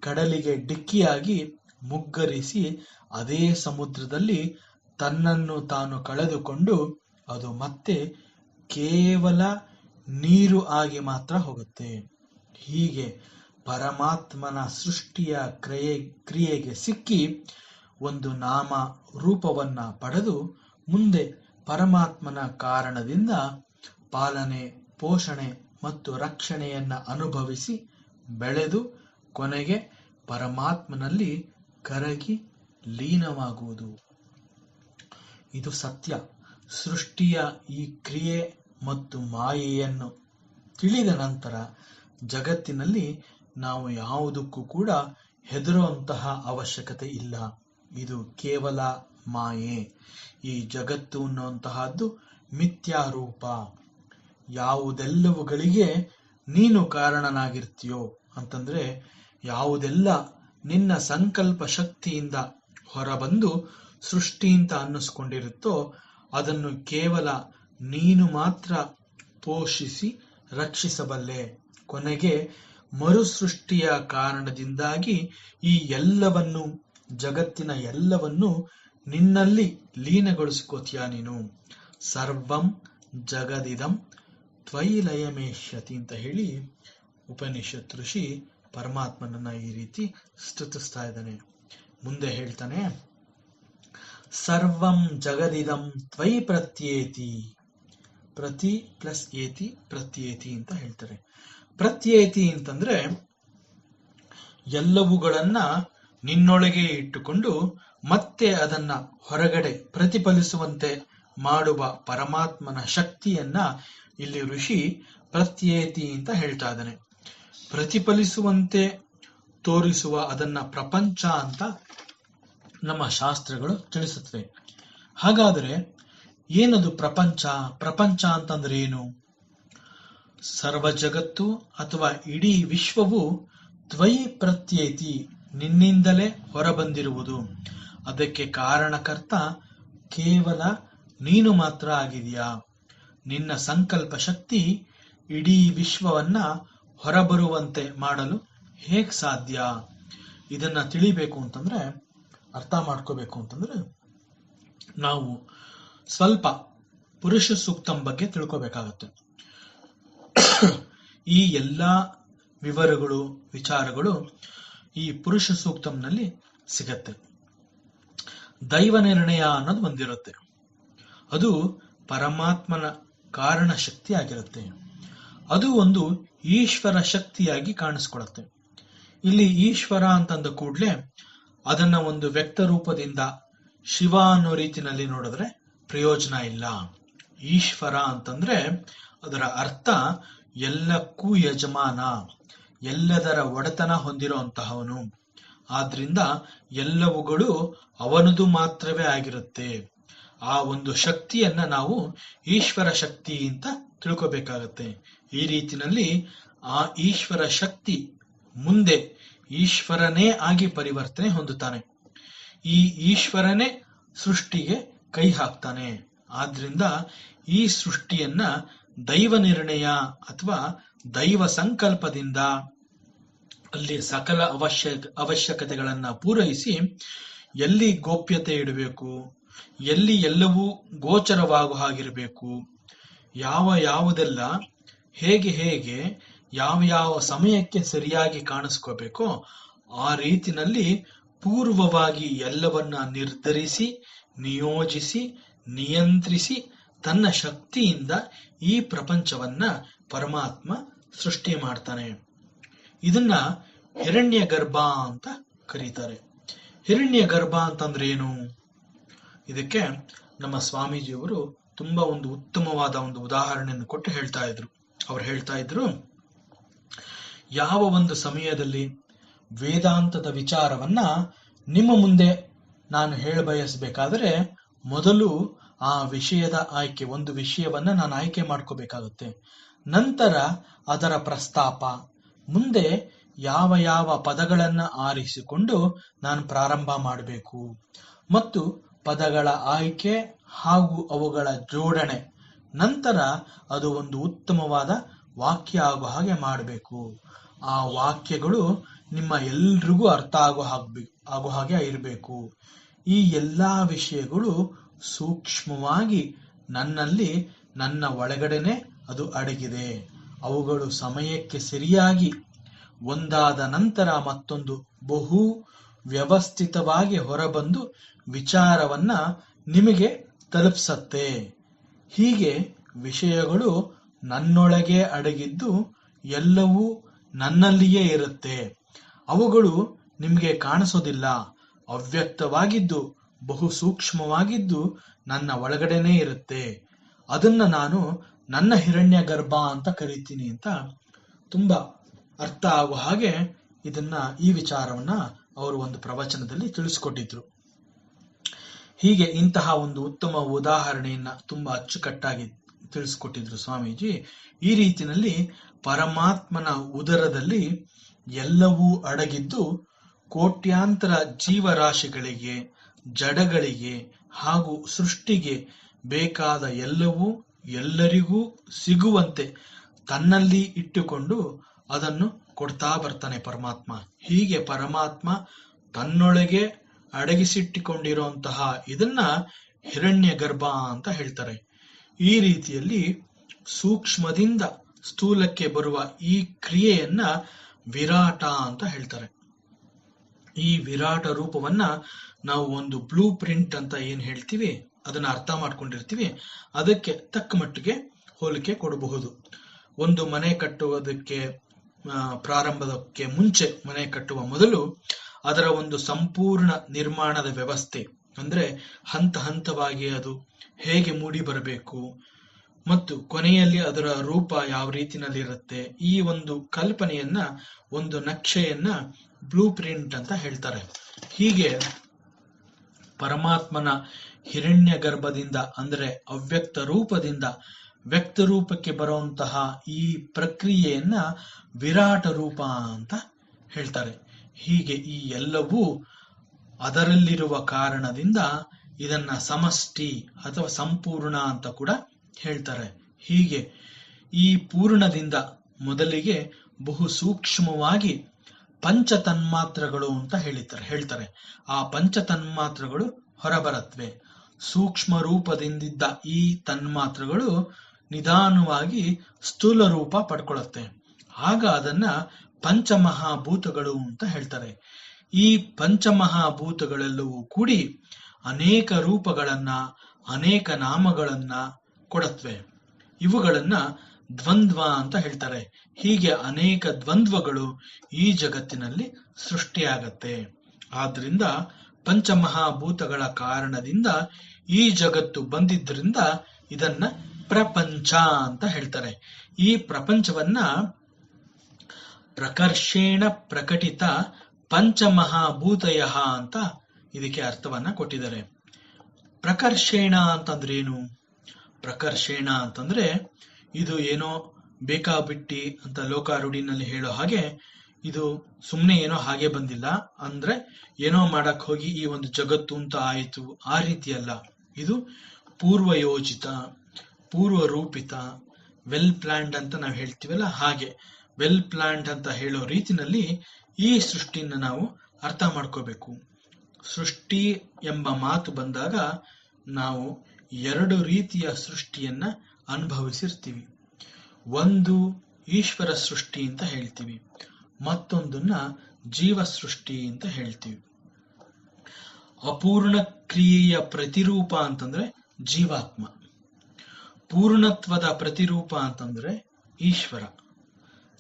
ಕಡಲಿಗೆ ಡಿಕ್ಕಿಯಾಗಿ ಮುಗ್ಗರಿಸಿ ಅದೇ ಸಮುದ್ರದಲ್ಲಿ ತನ್ನನ್ನು ತಾನು ಕಳೆದುಕೊಂಡು ಅದು ಮತ್ತೆ ಕೇವಲ ನೀರು ಆಗಿ ಮಾತ್ರ ಹೋಗುತ್ತೆ. ಹೀಗೆ ಪರಮಾತ್ಮನ ಸೃಷ್ಟಿಯ ಕ್ರಿಯೆಗೆ ಸಿಕ್ಕಿ ಒಂದು ನಾಮ ರೂಪವನ್ನ ಪಡೆದು ಮುಂದೆ ಪರಮಾತ್ಮನ ಕಾರಣದಿಂದ ಪಾಲನೆ, ಪೋಷಣೆ ಮತ್ತು ರಕ್ಷಣೆಯನ್ನ ಅನುಭವಿಸಿ ಬೆಳೆದು ಕೊನೆಗೆ ಪರಮಾತ್ಮನಲ್ಲಿ ಕರಗಿ ಲೀನವಾಗುವುದು. ಇದು ಸತ್ಯ. ಸೃಷ್ಟಿಯ ಈ ಕ್ರಿಯೆ ಮತ್ತು ಮಾಯೆಯನ್ನು ತಿಳಿದ ನಂತರ ಜಗತ್ತಿನಲ್ಲಿ ನಾವು ಯಾವುದಕ್ಕೂ ಕೂಡ ಹೆದರುವಂತಹ ಅವಶ್ಯಕತೆ ಇಲ್ಲ. ಇದು ಕೇವಲ ಮಾಯೆ. ಈ ಜಗತ್ತು ಅನ್ನುವಂತಹದ್ದು ಮಿಥ್ಯಾರೂಪ. ಯಾವುದೆಲ್ಲವುಗಳಿಗೆ ನೀನು ಕಾರಣನಾಗಿರ್ತೀಯೋ ಅಂತಂದ್ರೆ, ಯಾವುದೆಲ್ಲ ನಿನ್ನ ಸಂಕಲ್ಪ ಶಕ್ತಿಯಿಂದ ಹೊರಬಂದು ಸೃಷ್ಟಿ ಅಂತ ಅನ್ನಿಸ್ಕೊಂಡಿರುತ್ತೋ ಅದನ್ನು ಕೇವಲ ನೀನು ಮಾತ್ರ ಪೋಷಿಸಿ ರಕ್ಷಿಸಬಲ್ಲೆ. ಕೊನೆಗೆ ಮರುಸೃಷ್ಟಿಯ ಕಾರಣದಿಂದಾಗಿ ಈ ಎಲ್ಲವನ್ನು, ಜಗತ್ತಿನ ಎಲ್ಲವನ್ನು ನಿನ್ನಲ್ಲಿ ಲೀನಗೊಳಿಸ್ಕೋತೀಯ ನೀನು. ಸರ್ವಂ ಜಗದಿದಂ ತ್ವಯಿ ಲಯಮೇಷ್ಯತಿ ಅಂತ ಹೇಳಿ ಉಪನಿಷತ್ ಋಷಿ ಪರಮಾತ್ಮನನ್ನ ಈ ರೀತಿ ಸ್ತುತಿಸ್ತಾ ಇದ್ದಾನೆ. ಮುಂದೆ ಹೇಳ್ತಾನೆ, ಸರ್ವಂ ಜಗದಿದಂ ತ್ವಯಿ ಪ್ರತ್ಯೇತಿ. ಪ್ರತಿ ಪ್ಲಸ್ ಏತಿ ಪ್ರತ್ಯೇತಿ ಅಂತ ಹೇಳ್ತಾರೆ. ಪ್ರತ್ಯೇತಿ ಅಂತಂದ್ರೆ ಎಲ್ಲವುಗಳನ್ನ ನಿನ್ನೊಳಗೆ ಇಟ್ಟುಕೊಂಡು ಮತ್ತೆ ಅದನ್ನ ಹೊರಗಡೆ ಪ್ರತಿಫಲಿಸುವಂತೆ ಮಾಡುವ ಪರಮಾತ್ಮನ ಶಕ್ತಿಯನ್ನ ಇಲ್ಲಿ ಋಷಿ ಪ್ರತ್ಯೇತಿ ಅಂತ ಹೇಳ್ತಾ ಇದ್ದಾನೆ. ಪ್ರತಿಫಲಿಸುವಂತೆ ತೋರಿಸುವ ಅದನ್ನ ಪ್ರಪಂಚ ಅಂತ ನಮ್ಮ ಶಾಸ್ತ್ರಗಳು ತಿಳಿಸುತ್ತವೆ. ಹಾಗಾದರೆ ಏನದು ಪ್ರಪಂಚ? ಪ್ರಪಂಚ ಅಂತಂದ್ರೆ ಏನು? ಸರ್ವ ಜಗತ್ತು ಅಥವಾ ಇಡೀ ವಿಶ್ವವು ತ್ವಯಿ ಪ್ರತ್ಯೇತಿ, ನಿನ್ನಿಂದಲೇ ಹೊರಬಂದಿರುವುದು. ಅದಕ್ಕೆ ಕಾರಣಕರ್ತ ಕೇವಲ ನೀನು ಮಾತ್ರ ಆಗಿದೆಯಾ. ನಿನ್ನ ಸಂಕಲ್ಪ ಶಕ್ತಿ ಇಡೀ ವಿಶ್ವವನ್ನ ಹೊರಬರುವಂತೆ ಮಾಡಲು ಹೇಗ್ ಸಾಧ್ಯ? ಇದನ್ನ ತಿಳಿಬೇಕು ಅಂತಂದ್ರೆ, ಅರ್ಥ ಮಾಡ್ಕೋಬೇಕು ಅಂತಂದ್ರೆ, ನಾವು ಸ್ವಲ್ಪ ಪುರುಷ ಸೂಕ್ತಂ ಬಗ್ಗೆ ತಿಳ್ಕೋಬೇಕಾಗತ್ತೆ. ಈ ಎಲ್ಲಾ ವಿವರಗಳು, ವಿಚಾರಗಳು ಈ ಪುರುಷ ಸೂಕ್ತಂನಲ್ಲಿ ಸಿಗತ್ತೆ. ದೈವ ನಿರ್ಣಯ ಅನ್ನೋದು ಬಂದಿರುತ್ತೆ. ಅದು ಪರಮಾತ್ಮನ ಕಾರಣ ಶಕ್ತಿ ಆಗಿರುತ್ತೆ. ಅದು ಒಂದು ಈಶ್ವರ ಶಕ್ತಿಯಾಗಿ ಕಾಣಿಸ್ಕೊಳತ್ತೆ. ಇಲ್ಲಿ ಈಶ್ವರ ಅಂತಂದ ಕೂಡ್ಲೆ ಅದನ್ನ ಒಂದು ವ್ಯಕ್ತ ರೂಪದಿಂದ ಶಿವ ಅನ್ನೋ ರೀತಿನಲ್ಲಿ ನೋಡಿದ್ರೆ ಪ್ರಯೋಜನ ಇಲ್ಲ. ಈಶ್ವರ ಅಂತಂದ್ರೆ ಅದರ ಅರ್ಥ ಎಲ್ಲಕ್ಕೂ ಯಜಮಾನ, ಎಲ್ಲದರ ಒಡೆತನ ಹೊಂದಿರೋ ಅಂತಹವನು. ಆದ್ರಿಂದ ಎಲ್ಲವುಗಳು ಅವನದು ಮಾತ್ರವೇ ಆಗಿರುತ್ತೆ. ಆ ಒಂದು ಶಕ್ತಿಯನ್ನ ನಾವು ಈಶ್ವರ ಶಕ್ತಿ ಅಂತ ತಿಳ್ಕೋಬೇಕಾಗತ್ತೆ. ಈ ರೀತಿನಲ್ಲಿ ಆ ಈಶ್ವರ ಶಕ್ತಿ ಮುಂದೆ ಈಶ್ವರನೇ ಆಗಿ ಪರಿವರ್ತನೆ ಹೊಂದುತ್ತಾನೆ. ಈ ಈಶ್ವರನೇ ಸೃಷ್ಟಿಗೆ ಕೈ ಹಾಕ್ತಾನೆ. ಆದ್ರಿಂದ ಈ ಸೃಷ್ಟಿಯನ್ನ ದೈವ ನಿರ್ಣಯ ಅಥವಾ ದೈವ ಸಂಕಲ್ಪದಿಂದ ಅಲ್ಲಿ ಸಕಲ ಅವಶ್ಯಕತೆಗಳನ್ನ ಪೂರೈಸಿ ಎಲ್ಲಿ ಗೋಪ್ಯತೆ ಇಡಬೇಕು, ಎಲ್ಲಿ ಎಲ್ಲವೂ ಗೋಚರವಾಗುವ ಹಾಗಿರಬೇಕು, ಯಾವುದೆಲ್ಲ ಹೇಗೆ ಯಾವ ಸಮಯಕ್ಕೆ ಸರಿಯಾಗಿ ಕಾಣಿಸ್ಕೋಬೇಕೋ ಆ ರೀತಿನಲ್ಲಿ ಪೂರ್ವವಾಗಿ ಎಲ್ಲವನ್ನ ನಿರ್ಧರಿಸಿ, ನಿಯೋಜಿಸಿ, ನಿಯಂತ್ರಿಸಿ ತನ್ನ ಶಕ್ತಿಯಿಂದ ಈ ಪ್ರಪಂಚವನ್ನ ಪರಮಾತ್ಮ ಸೃಷ್ಟಿ ಮಾಡ್ತಾನೆ. ಇದನ್ನ ಹಿರಣ್ಯ ಗರ್ಭ ಅಂತ ಕರೀತಾರೆ. ಹಿರಣ್ಯ ಗರ್ಭ ಅಂತಂದ್ರೆ ಏನು? ಇದಕ್ಕೆ ನಮ್ಮ ಸ್ವಾಮೀಜಿಯವರು ತುಂಬಾ ಒಂದು ಉತ್ತಮವಾದ ಒಂದು ಉದಾಹರಣೆಯನ್ನು ಕೊಟ್ಟು ಹೇಳ್ತಾ ಇದ್ರು. ಅವ್ರು ಹೇಳ್ತಾ ಇದ್ರು, ಯಾವ ಒಂದು ಸಮಯದಲ್ಲಿ ವೇದಾಂತದ ವಿಚಾರವನ್ನ ನಿಮ್ಮ ಮುಂದೆ ನಾನು ಹೇಳಬಯಸಬೇಕಾದರೆ ಮೊದಲು ಆ ವಿಷಯದ ಆಯ್ಕೆ, ಒಂದು ವಿಷಯವನ್ನ ನಾನು ಆಯ್ಕೆ ಮಾಡ್ಕೋಬೇಕಾಗುತ್ತೆ. ನಂತರ ಅದರ ಪ್ರಸ್ತಾಪ, ಮುಂದೆ ಯಾವ ಪದಗಳನ್ನ ಆರಿಸಿಕೊಂಡು ನಾನು ಪ್ರಾರಂಭ ಮಾಡಬೇಕು, ಮತ್ತು ಪದಗಳ ಆಯ್ಕೆ ಹಾಗೂ ಅವುಗಳ ಜೋಡಣೆ, ನಂತರ ಅದು ಒಂದು ಉತ್ತಮವಾದ ವಾಕ್ಯ ಆಗೋ ಹಾಗೆ ಮಾಡಬೇಕು. ಆ ವಾಕ್ಯಗಳು ನಿಮ್ಮ ಎಲ್ರಿಗೂ ಅರ್ಥ ಆಗೋ ಹಾಗೆ ಇರಬೇಕು. ಈ ಎಲ್ಲಾ ವಿಷಯಗಳು ಸೂಕ್ಷ್ಮವಾಗಿ ನನ್ನಲ್ಲಿ, ನನ್ನ ಒಳಗಡೆನೆ ಅದು ಅಡಗಿದೆ. ಅವುಗಳು ಸಮಯಕ್ಕೆ ಸರಿಯಾಗಿ ಒಂದಾದ ನಂತರ ಮತ್ತೊಂದು ಬಹು ವ್ಯವಸ್ಥಿತವಾಗಿ ಹೊರಬಂದು ವಿಚಾರವನ್ನ ನಿಮಗೆ ತಲುಪಿಸತ್ತೆ. ಹೀಗೆ ವಿಷಯಗಳು ನನ್ನೊಳಗೆ ಅಡಗಿದ್ದು ಎಲ್ಲವೂ ನನ್ನಲ್ಲಿಯೇ ಇರುತ್ತೆ. ಅವುಗಳು ನಿಮಗೆ ಕಾಣಿಸೋದಿಲ್ಲ, ಅವ್ಯಕ್ತವಾಗಿದ್ದು ಬಹು ಸೂಕ್ಷ್ಮವಾಗಿದ್ದು ನನ್ನ ಒಳಗಡೆನೇ ಇರುತ್ತೆ. ಅದನ್ನ ನಾನು ನನ್ನ ಹಿರಣ್ಯ ಗರ್ಭ ಅಂತ ಕರಿತೀನಿ ಅಂತ ತುಂಬಾ ಅರ್ಥ ಆಗುವ ಹಾಗೆ ಈ ವಿಚಾರವನ್ನ ಅವರು ಒಂದು ಪ್ರವಚನದಲ್ಲಿ ತಿಳಿಸ್ಕೊಟ್ಟಿದ್ರು. ಹೀಗೆ ಇಂತಹ ಒಂದು ಉತ್ತಮ ಉದಾಹರಣೆಯನ್ನ ತುಂಬಾ ಅಚ್ಚುಕಟ್ಟಾಗಿ ತಿಳಿಸ್ಕೊಟ್ಟಿದ್ರು ಸ್ವಾಮೀಜಿ. ಈ ರೀತಿಯಲ್ಲಿ ಪರಮಾತ್ಮನ ಉದರದಲ್ಲಿ ಎಲ್ಲವೂ ಅಡಗಿದ್ದು ಕೋಟ್ಯಾಂತರ ಜೀವರಾಶಿಗಳಿಗೆ, ಜಡಗಳಿಗೆ ಹಾಗೂ ಸೃಷ್ಟಿಗೆ ಬೇಕಾದ ಎಲ್ಲವೂ ಎಲ್ಲರಿಗೂ ಸಿಗುವಂತೆ ತನ್ನಲ್ಲಿ ಇಟ್ಟುಕೊಂಡು ಅದನ್ನು ಕೊಡ್ತಾ ಬರ್ತಾನೆ ಪರಮಾತ್ಮ. ಹೀಗೆ ಪರಮಾತ್ಮ ತನ್ನೊಳಗೆ ಅಡಗಿಸಿಟ್ಟಿಕೊಂಡಿರುವಂತಹ ಇದನ್ನ ಹಿರಣ್ಯ ಗರ್ಭ ಅಂತ ಹೇಳ್ತಾರೆ. ಈ ರೀತಿಯಲ್ಲಿ ಸೂಕ್ಷ್ಮದಿಂದ ಸ್ಥೂಲಕ್ಕೆ ಬರುವ ಈ ಕ್ರಿಯೆಯನ್ನ ವಿರಾಟ ಅಂತ ಹೇಳ್ತಾರೆ. ಈ ವಿರಾಟ ರೂಪವನ್ನ ನಾವು ಒಂದು ಬ್ಲೂ ಪ್ರಿಂಟ್ ಅಂತ ಏನ್ ಹೇಳ್ತೀವಿ, ಅದನ್ನ ಅರ್ಥ ಮಾಡ್ಕೊಂಡಿರ್ತೀವಿ, ಅದಕ್ಕೆ ತಕ್ಕ ಮಟ್ಟಿಗೆ ಹೋಲಿಕೆ ಕೊಡಬಹುದು. ಒಂದು ಮನೆ ಕಟ್ಟುವುದಕ್ಕೆ ಪ್ರಾರಂಭದಕ್ಕೆ ಮುಂಚೆ, ಮನೆ ಕಟ್ಟುವ ಮೊದಲು ಅದರ ಒಂದು ಸಂಪೂರ್ಣ ನಿರ್ಮಾಣದ ವ್ಯವಸ್ಥೆ, ಅಂದ್ರೆ ಹಂತ ಹಂತವಾಗಿ ಅದು ಹೇಗೆ ಮೂಡಿ ಬರಬೇಕು ಮತ್ತು ಕೊನೆಯಲ್ಲಿ ಅದರ ರೂಪ ಯಾವ ರೀತಿನಲ್ಲಿ ಇರುತ್ತೆ, ಈ ಒಂದು ಕಲ್ಪನೆಯನ್ನ, ಒಂದು ನಕ್ಷೆಯನ್ನ ಬ್ಲೂ ಪ್ರಿಂಟ್ ಅಂತ ಹೇಳ್ತಾರೆ. ಹೀಗೆ ಪರಮಾತ್ಮನ ಹಿರಣ್ಯ ಗರ್ಭದಿಂದ, ಅಂದ್ರೆ ಅವ್ಯಕ್ತ ರೂಪದಿಂದ ವ್ಯಕ್ತ ರೂಪಕ್ಕೆ ಬರುವಂತಹ ಈ ಪ್ರಕ್ರಿಯೆಯನ್ನ ವಿರಾಟ ರೂಪ ಅಂತ ಹೇಳ್ತಾರೆ. ಹೀಗೆ ಈ ಎಲ್ಲವೂ ಅದರಲ್ಲಿರುವ ಕಾರಣದಿಂದ ಇದನ್ನ ಸಮಷ್ಟಿ ಅಥವಾ ಸಂಪೂರ್ಣ ಅಂತ ಕೂಡ ಹೇಳ್ತಾರೆ. ಹೀಗೆ ಈ ಪೂರ್ಣದಿಂದ ಮೊದಲಿಗೆ ಬಹು ಸೂಕ್ಷ್ಮವಾಗಿ ಪಂಚ ತನ್ಮಾತ್ರಗಳು ಅಂತ ಹೇಳ್ತಾರೆ. ಆ ಪಂಚ ತನ್ಮಾತ್ರಗಳು ಹೊರಬರತ್ವೆ. ಸೂಕ್ಷ್ಮ ರೂಪದಿಂದಿದ್ದ ಈ ತನ್ಮಾತ್ರಗಳು ನಿಧಾನವಾಗಿ ಸ್ಥೂಲ ರೂಪ ಪಡ್ಕೊಳ್ಳುತ್ತೆ. ಆಗ ಅದನ್ನ ಪಂಚಮಹಾಭೂತಗಳು ಅಂತ ಹೇಳ್ತಾರೆ. ಈ ಪಂಚಮಹಾಭೂತಗಳೆಲ್ಲವೂ ಕೂಡಿ ಅನೇಕ ರೂಪಗಳನ್ನ, ಅನೇಕ ನಾಮಗಳನ್ನ ಕೊಡತ್ವೆ. ಇವುಗಳನ್ನ ದ್ವಂದ್ವ ಅಂತ ಹೇಳ್ತಾರೆ. ಹೀಗೆ ಅನೇಕ ದ್ವಂದ್ವಗಳು ಈ ಜಗತ್ತಿನಲ್ಲಿ ಸೃಷ್ಟಿಯಾಗತ್ತೆ. ಆದ್ರಿಂದ ಪಂಚಮಹಾಭೂತಗಳ ಕಾರಣದಿಂದ ಈ ಜಗತ್ತು ಬಂದಿದ್ದರಿಂದ ಇದನ್ನ ಪ್ರಪಂಚ ಅಂತ ಹೇಳ್ತಾರೆ. ಈ ಪ್ರಪಂಚವನ್ನ ಪ್ರಕರ್ಷೇಣ ಪ್ರಕಟಿತ ಪಂಚಮಹಾಭೂತಯ ಅಂತ ಇದಕ್ಕೆ ಅರ್ಥವನ್ನ ಕೊಟ್ಟಿದ್ದಾರೆ. ಪ್ರಕರ್ಷೇಣ ಅಂತಂದ್ರೆ ಏನು? ಪ್ರಕರ್ಷೇಣ ಅಂತಂದ್ರೆ ಇದು ಏನೋ ಬೇಕಾಬಿಟ್ಟಿ ಅಂತ ಲೋಕಾರೂಢಿನಲ್ಲಿ ಹೇಳೋ ಹಾಗೆ ಇದು ಸುಮ್ಮನೆ ಏನೋ ಹಾಗೆ ಬಂದಿಲ್ಲ, ಅಂದ್ರೆ ಏನೋ ಮಾಡಕ್ ಹೋಗಿ ಈ ಒಂದು ಜಗತ್ತು ಅಂತ ಆಯಿತು, ಆ ರೀತಿ ಅಲ್ಲ. ಇದು ಪೂರ್ವಯೋಜಿತ, ಪೂರ್ವ ರೂಪಿತ, ವೆಲ್ ಪ್ಲಾನ್ಡ್ ಅಂತ ನಾವು ಹೇಳ್ತೀವಲ್ಲ, ಹಾಗೆ ವೆಲ್ ಪ್ಲಾನ್ಡ್ ಅಂತ ಹೇಳೋ ರೀತಿನಲ್ಲಿ ಈ ಸೃಷ್ಟಿನ ನಾವು ಅರ್ಥ ಮಾಡ್ಕೋಬೇಕು. ಸೃಷ್ಟಿ ಎಂಬ ಮಾತು ಬಂದಾಗ ನಾವು ಎರಡು ರೀತಿಯ ಸೃಷ್ಟಿಯನ್ನ ಅನುಭವಿಸಿರ್ತೀವಿ. ಒಂದು ಈಶ್ವರ ಸೃಷ್ಟಿ ಅಂತ ಹೇಳ್ತೀವಿ, ಮತ್ತೊಂದನ್ನ ಜೀವ ಸೃಷ್ಟಿ ಅಂತ ಹೇಳ್ತೀವಿ. ಅಪೂರ್ಣ ಕ್ರಿಯೆಯ ಪ್ರತಿರೂಪ ಅಂತಂದ್ರೆ ಜೀವಾತ್ಮ, ಪೂರ್ಣತ್ವದ ಪ್ರತಿರೂಪ ಅಂತಂದ್ರೆ ಈಶ್ವರ.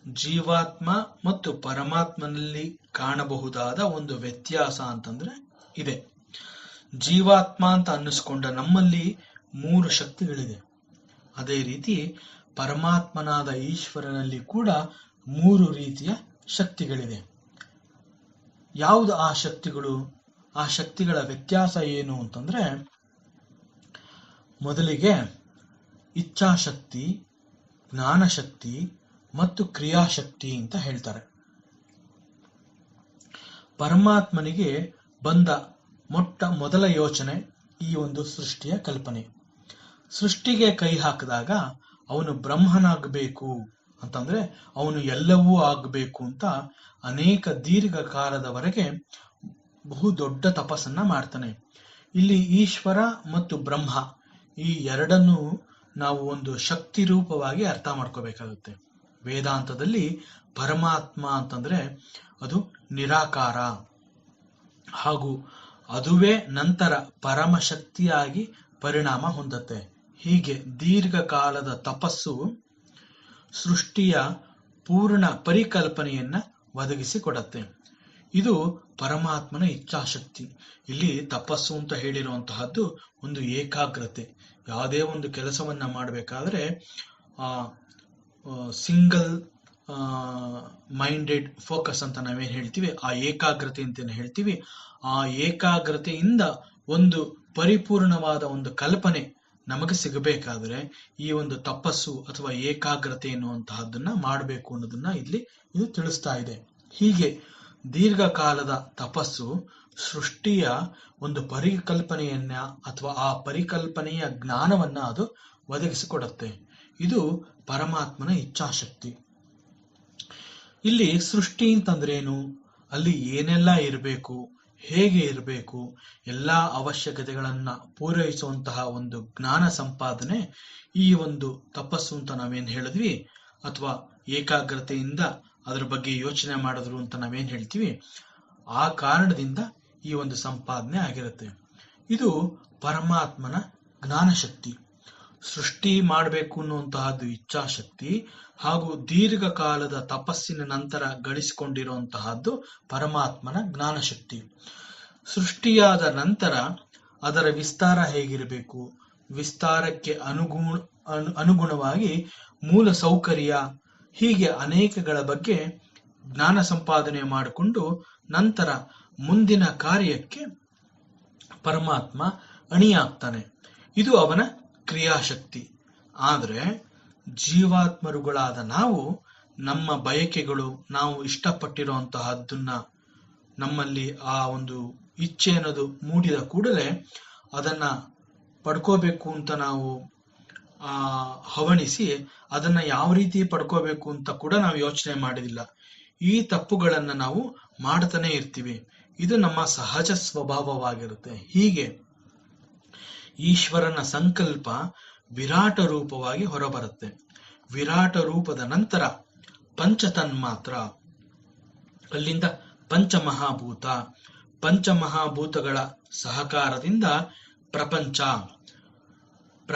ಜೀವಾತ್ಮ ಮತ್ತು ಪರಮಾತ್ಮನಲ್ಲಿ ಕಾಣಬಹುದಾದ ಒಂದು ವ್ಯತ್ಯಾಸ ಅಂತಂದ್ರೆ ಇದೆ. ಜೀವಾತ್ಮ ಅಂತ ಅನ್ನಿಸ್ಕೊಂಡ ನಮ್ಮಲ್ಲಿ 3 ಶಕ್ತಿಗಳಿದೆ. ಅದೇ ರೀತಿ ಪರಮಾತ್ಮನಾದ ಈಶ್ವರನಲ್ಲಿ ಕೂಡ 3 ರೀತಿಯ ಶಕ್ತಿಗಳಿದೆ. ಯಾವುದು ಆ ಶಕ್ತಿಗಳು? ಆ ಶಕ್ತಿಗಳ ವ್ಯತ್ಯಾಸ ಏನು ಅಂತಂದ್ರೆ, ಮೊದಲಿಗೆ ಇಚ್ಛಾಶಕ್ತಿ, ಜ್ಞಾನಶಕ್ತಿ ಮತ್ತು ಕ್ರಿಯಾಶಕ್ತಿ ಅಂತ ಹೇಳ್ತಾರೆ. ಪರಮಾತ್ಮನಿಗೆ ಬಂದ ಮೊದಲ ಯೋಚನೆ ಈ ಒಂದು ಸೃಷ್ಟಿಯ ಕಲ್ಪನೆ. ಸೃಷ್ಟಿಗೆ ಕೈ ಹಾಕಿದಾಗ ಅವನು ಬ್ರಹ್ಮನಾಗಬೇಕು ಅಂತಂದ್ರೆ ಅವನು ಎಲ್ಲವೂ ಆಗಬೇಕು ಅಂತ ಅನೇಕ ದೀರ್ಘಕಾಲದವರೆಗೆ ಬಹು ದೊಡ್ಡ ತಪಸ್ಸನ್ನ ಮಾಡ್ತಾನೆ. ಇಲ್ಲಿ ಈಶ್ವರ ಮತ್ತು ಬ್ರಹ್ಮ ಈ ಎರಡನ್ನು ನಾವು ಒಂದು ಶಕ್ತಿ ರೂಪವಾಗಿ ಅರ್ಥ ಮಾಡ್ಕೋಬೇಕಾಗುತ್ತೆ. ವೇದಾಂತದಲ್ಲಿ ಪರಮಾತ್ಮ ಅಂತಂದ್ರೆ ಅದು ನಿರಾಕಾರ, ಹಾಗೂ ಅದುವೇ ನಂತರ ಪರಮಶಕ್ತಿಯಾಗಿ ಪರಿಣಾಮ ಹೊಂದತ್ತೆ. ಹೀಗೆ ದೀರ್ಘಕಾಲದ ತಪಸ್ಸು ಸೃಷ್ಟಿಯ ಪೂರ್ಣ ಪರಿಕಲ್ಪನೆಯನ್ನ ಒದಗಿಸಿಕೊಡತ್ತೆ. ಇದು ಪರಮಾತ್ಮನ ಇಚ್ಛಾಶಕ್ತಿ. ಇಲ್ಲಿ ತಪಸ್ಸು ಅಂತ ಹೇಳಿರುವಂತಹದ್ದು ಒಂದು ಏಕಾಗ್ರತೆ. ಯಾವುದೇ ಒಂದು ಕೆಲಸವನ್ನ ಮಾಡಬೇಕಾದ್ರೆ ಸಿಂಗಲ್ ಮೈಂಡೆಡ್ ಫೋಕಸ್ ಅಂತ ನಾವೇನ್ ಹೇಳ್ತೀವಿ, ಆ ಏಕಾಗ್ರತೆ ಅಂತ ಹೇಳ್ತೀವಿ. ಆ ಏಕಾಗ್ರತೆಯಿಂದ ಒಂದು ಪರಿಪೂರ್ಣವಾದ ಒಂದು ಕಲ್ಪನೆ ನಮಗೆ ಸಿಗಬೇಕಾದ್ರೆ ಈ ಒಂದು ತಪಸ್ಸು ಅಥವಾ ಏಕಾಗ್ರತೆ ಎನ್ನುವಂತಹದ್ದನ್ನ ಮಾಡಬೇಕು ಅನ್ನೋದನ್ನ ಇಲ್ಲಿ ಇದು ತಿಳಿಸ್ತಾ ಇದೆ. ಹೀಗೆ ದೀರ್ಘಕಾಲದ ತಪಸ್ಸು ಸೃಷ್ಟಿಯ ಒಂದು ಪರಿಕಲ್ಪನೆಯನ್ನ ಅಥವಾ ಆ ಪರಿಕಲ್ಪನೆಯ ಜ್ಞಾನವನ್ನ ಅದು ಒದಗಿಸಿಕೊಡುತ್ತೆ. ಇದು ಪರಮಾತ್ಮನ ಇಚ್ಛಾಶಕ್ತಿ. ಇಲ್ಲಿ ಸೃಷ್ಟಿ ಅಂತಂದ್ರೇನು, ಅಲ್ಲಿ ಏನೆಲ್ಲ ಇರಬೇಕು, ಹೇಗೆ ಇರಬೇಕು, ಎಲ್ಲಾ ಅವಶ್ಯಕತೆಗಳನ್ನ ಪೂರೈಸುವಂತಹ ಒಂದು ಜ್ಞಾನ ಸಂಪಾದನೆ ಈ ಒಂದು ತಪಸ್ಸು ಅಂತ ನಾವೇನ್ ಹೇಳಿದ್ವಿ, ಅಥವಾ ಏಕಾಗ್ರತೆಯಿಂದ ಅದ್ರ ಬಗ್ಗೆ ಯೋಚನೆ ಮಾಡಿದ್ರು ಅಂತ ನಾವೇನ್ ಹೇಳ್ತೀವಿ, ಆ ಕಾರಣದಿಂದ ಈ ಒಂದು ಸಂಪಾದನೆ ಆಗಿರುತ್ತೆ. ಇದು ಪರಮಾತ್ಮನ ಜ್ಞಾನಶಕ್ತಿ. ಸೃಷ್ಟಿ ಮಾಡಬೇಕು ಅನ್ನುವಂತಹದ್ದು ಇಚ್ಛಾಶಕ್ತಿ, ಹಾಗೂ ದೀರ್ಘಕಾಲದ ತಪಸ್ಸಿನ ನಂತರ ಗಳಿಸಿಕೊಂಡಿರುವಂತಹದ್ದು ಪರಮಾತ್ಮನ ಜ್ಞಾನಶಕ್ತಿ. ಸೃಷ್ಟಿಯಾದ ನಂತರ ಅದರ ವಿಸ್ತಾರ ಹೇಗಿರಬೇಕು, ವಿಸ್ತಾರಕ್ಕೆ ಅನುಗುಣವಾಗಿ ಮೂಲ ಸೌಕರ್ಯ, ಹೀಗೆ ಅನೇಕಗಳ ಬಗ್ಗೆ ಜ್ಞಾನ ಸಂಪಾದನೆ ಮಾಡಿಕೊಂಡು ನಂತರ ಮುಂದಿನ ಕಾರ್ಯಕ್ಕೆ ಪರಮಾತ್ಮ ಅಣಿಯಾಗ್ತಾನೆ. ಇದು ಅವನ ಕ್ರಿಯಾಶಕ್ತಿ. ಆದರೆ ಜೀವಾತ್ಮರುಗಳಾದ ನಾವು ನಮ್ಮ ಬಯಕೆಗಳು, ನಾವು ಇಷ್ಟಪಟ್ಟಿರುವಂತಹದ್ದನ್ನ, ನಮ್ಮಲ್ಲಿ ಆ ಒಂದು ಇಚ್ಛೆ ಅನ್ನೋದು ಮೂಡಿದ ಕೂಡಲೇ ಅದನ್ನ ಪಡ್ಕೋಬೇಕು ಅಂತ ನಾವು ಹವಣಿಸಿ ಅದನ್ನ ಯಾವ ರೀತಿ ಪಡ್ಕೋಬೇಕು ಅಂತ ಕೂಡ ನಾವು ಯೋಚನೆ ಮಾಡಿದಿಲ್ಲ. ಈ ತಪ್ಪುಗಳನ್ನ ನಾವು ಮಾಡ್ತಾನೆ ಇರ್ತೀವಿ. ಇದು ನಮ್ಮ ಸಹಜ ಸ್ವಭಾವವಾಗಿರುತ್ತೆ. ಹೀಗೆ ಈಶ್ವರನ ಸಂಕಲ್ಪ ವಿರಾಟ ರೂಪವಾಗಿ ಹೊರಬರುತ್ತೆ. ವಿರಾಟ ರೂಪದ ನಂತರ ಪಂಚತನ್ಮಾತ್ರ, ಅಲ್ಲಿಂದ ಪಂಚಮಹಾಭೂತ, ಪಂಚಮಹಾಭೂತಗಳ ಸಹಕಾರದಿಂದ ಪ್ರಪಂಚ,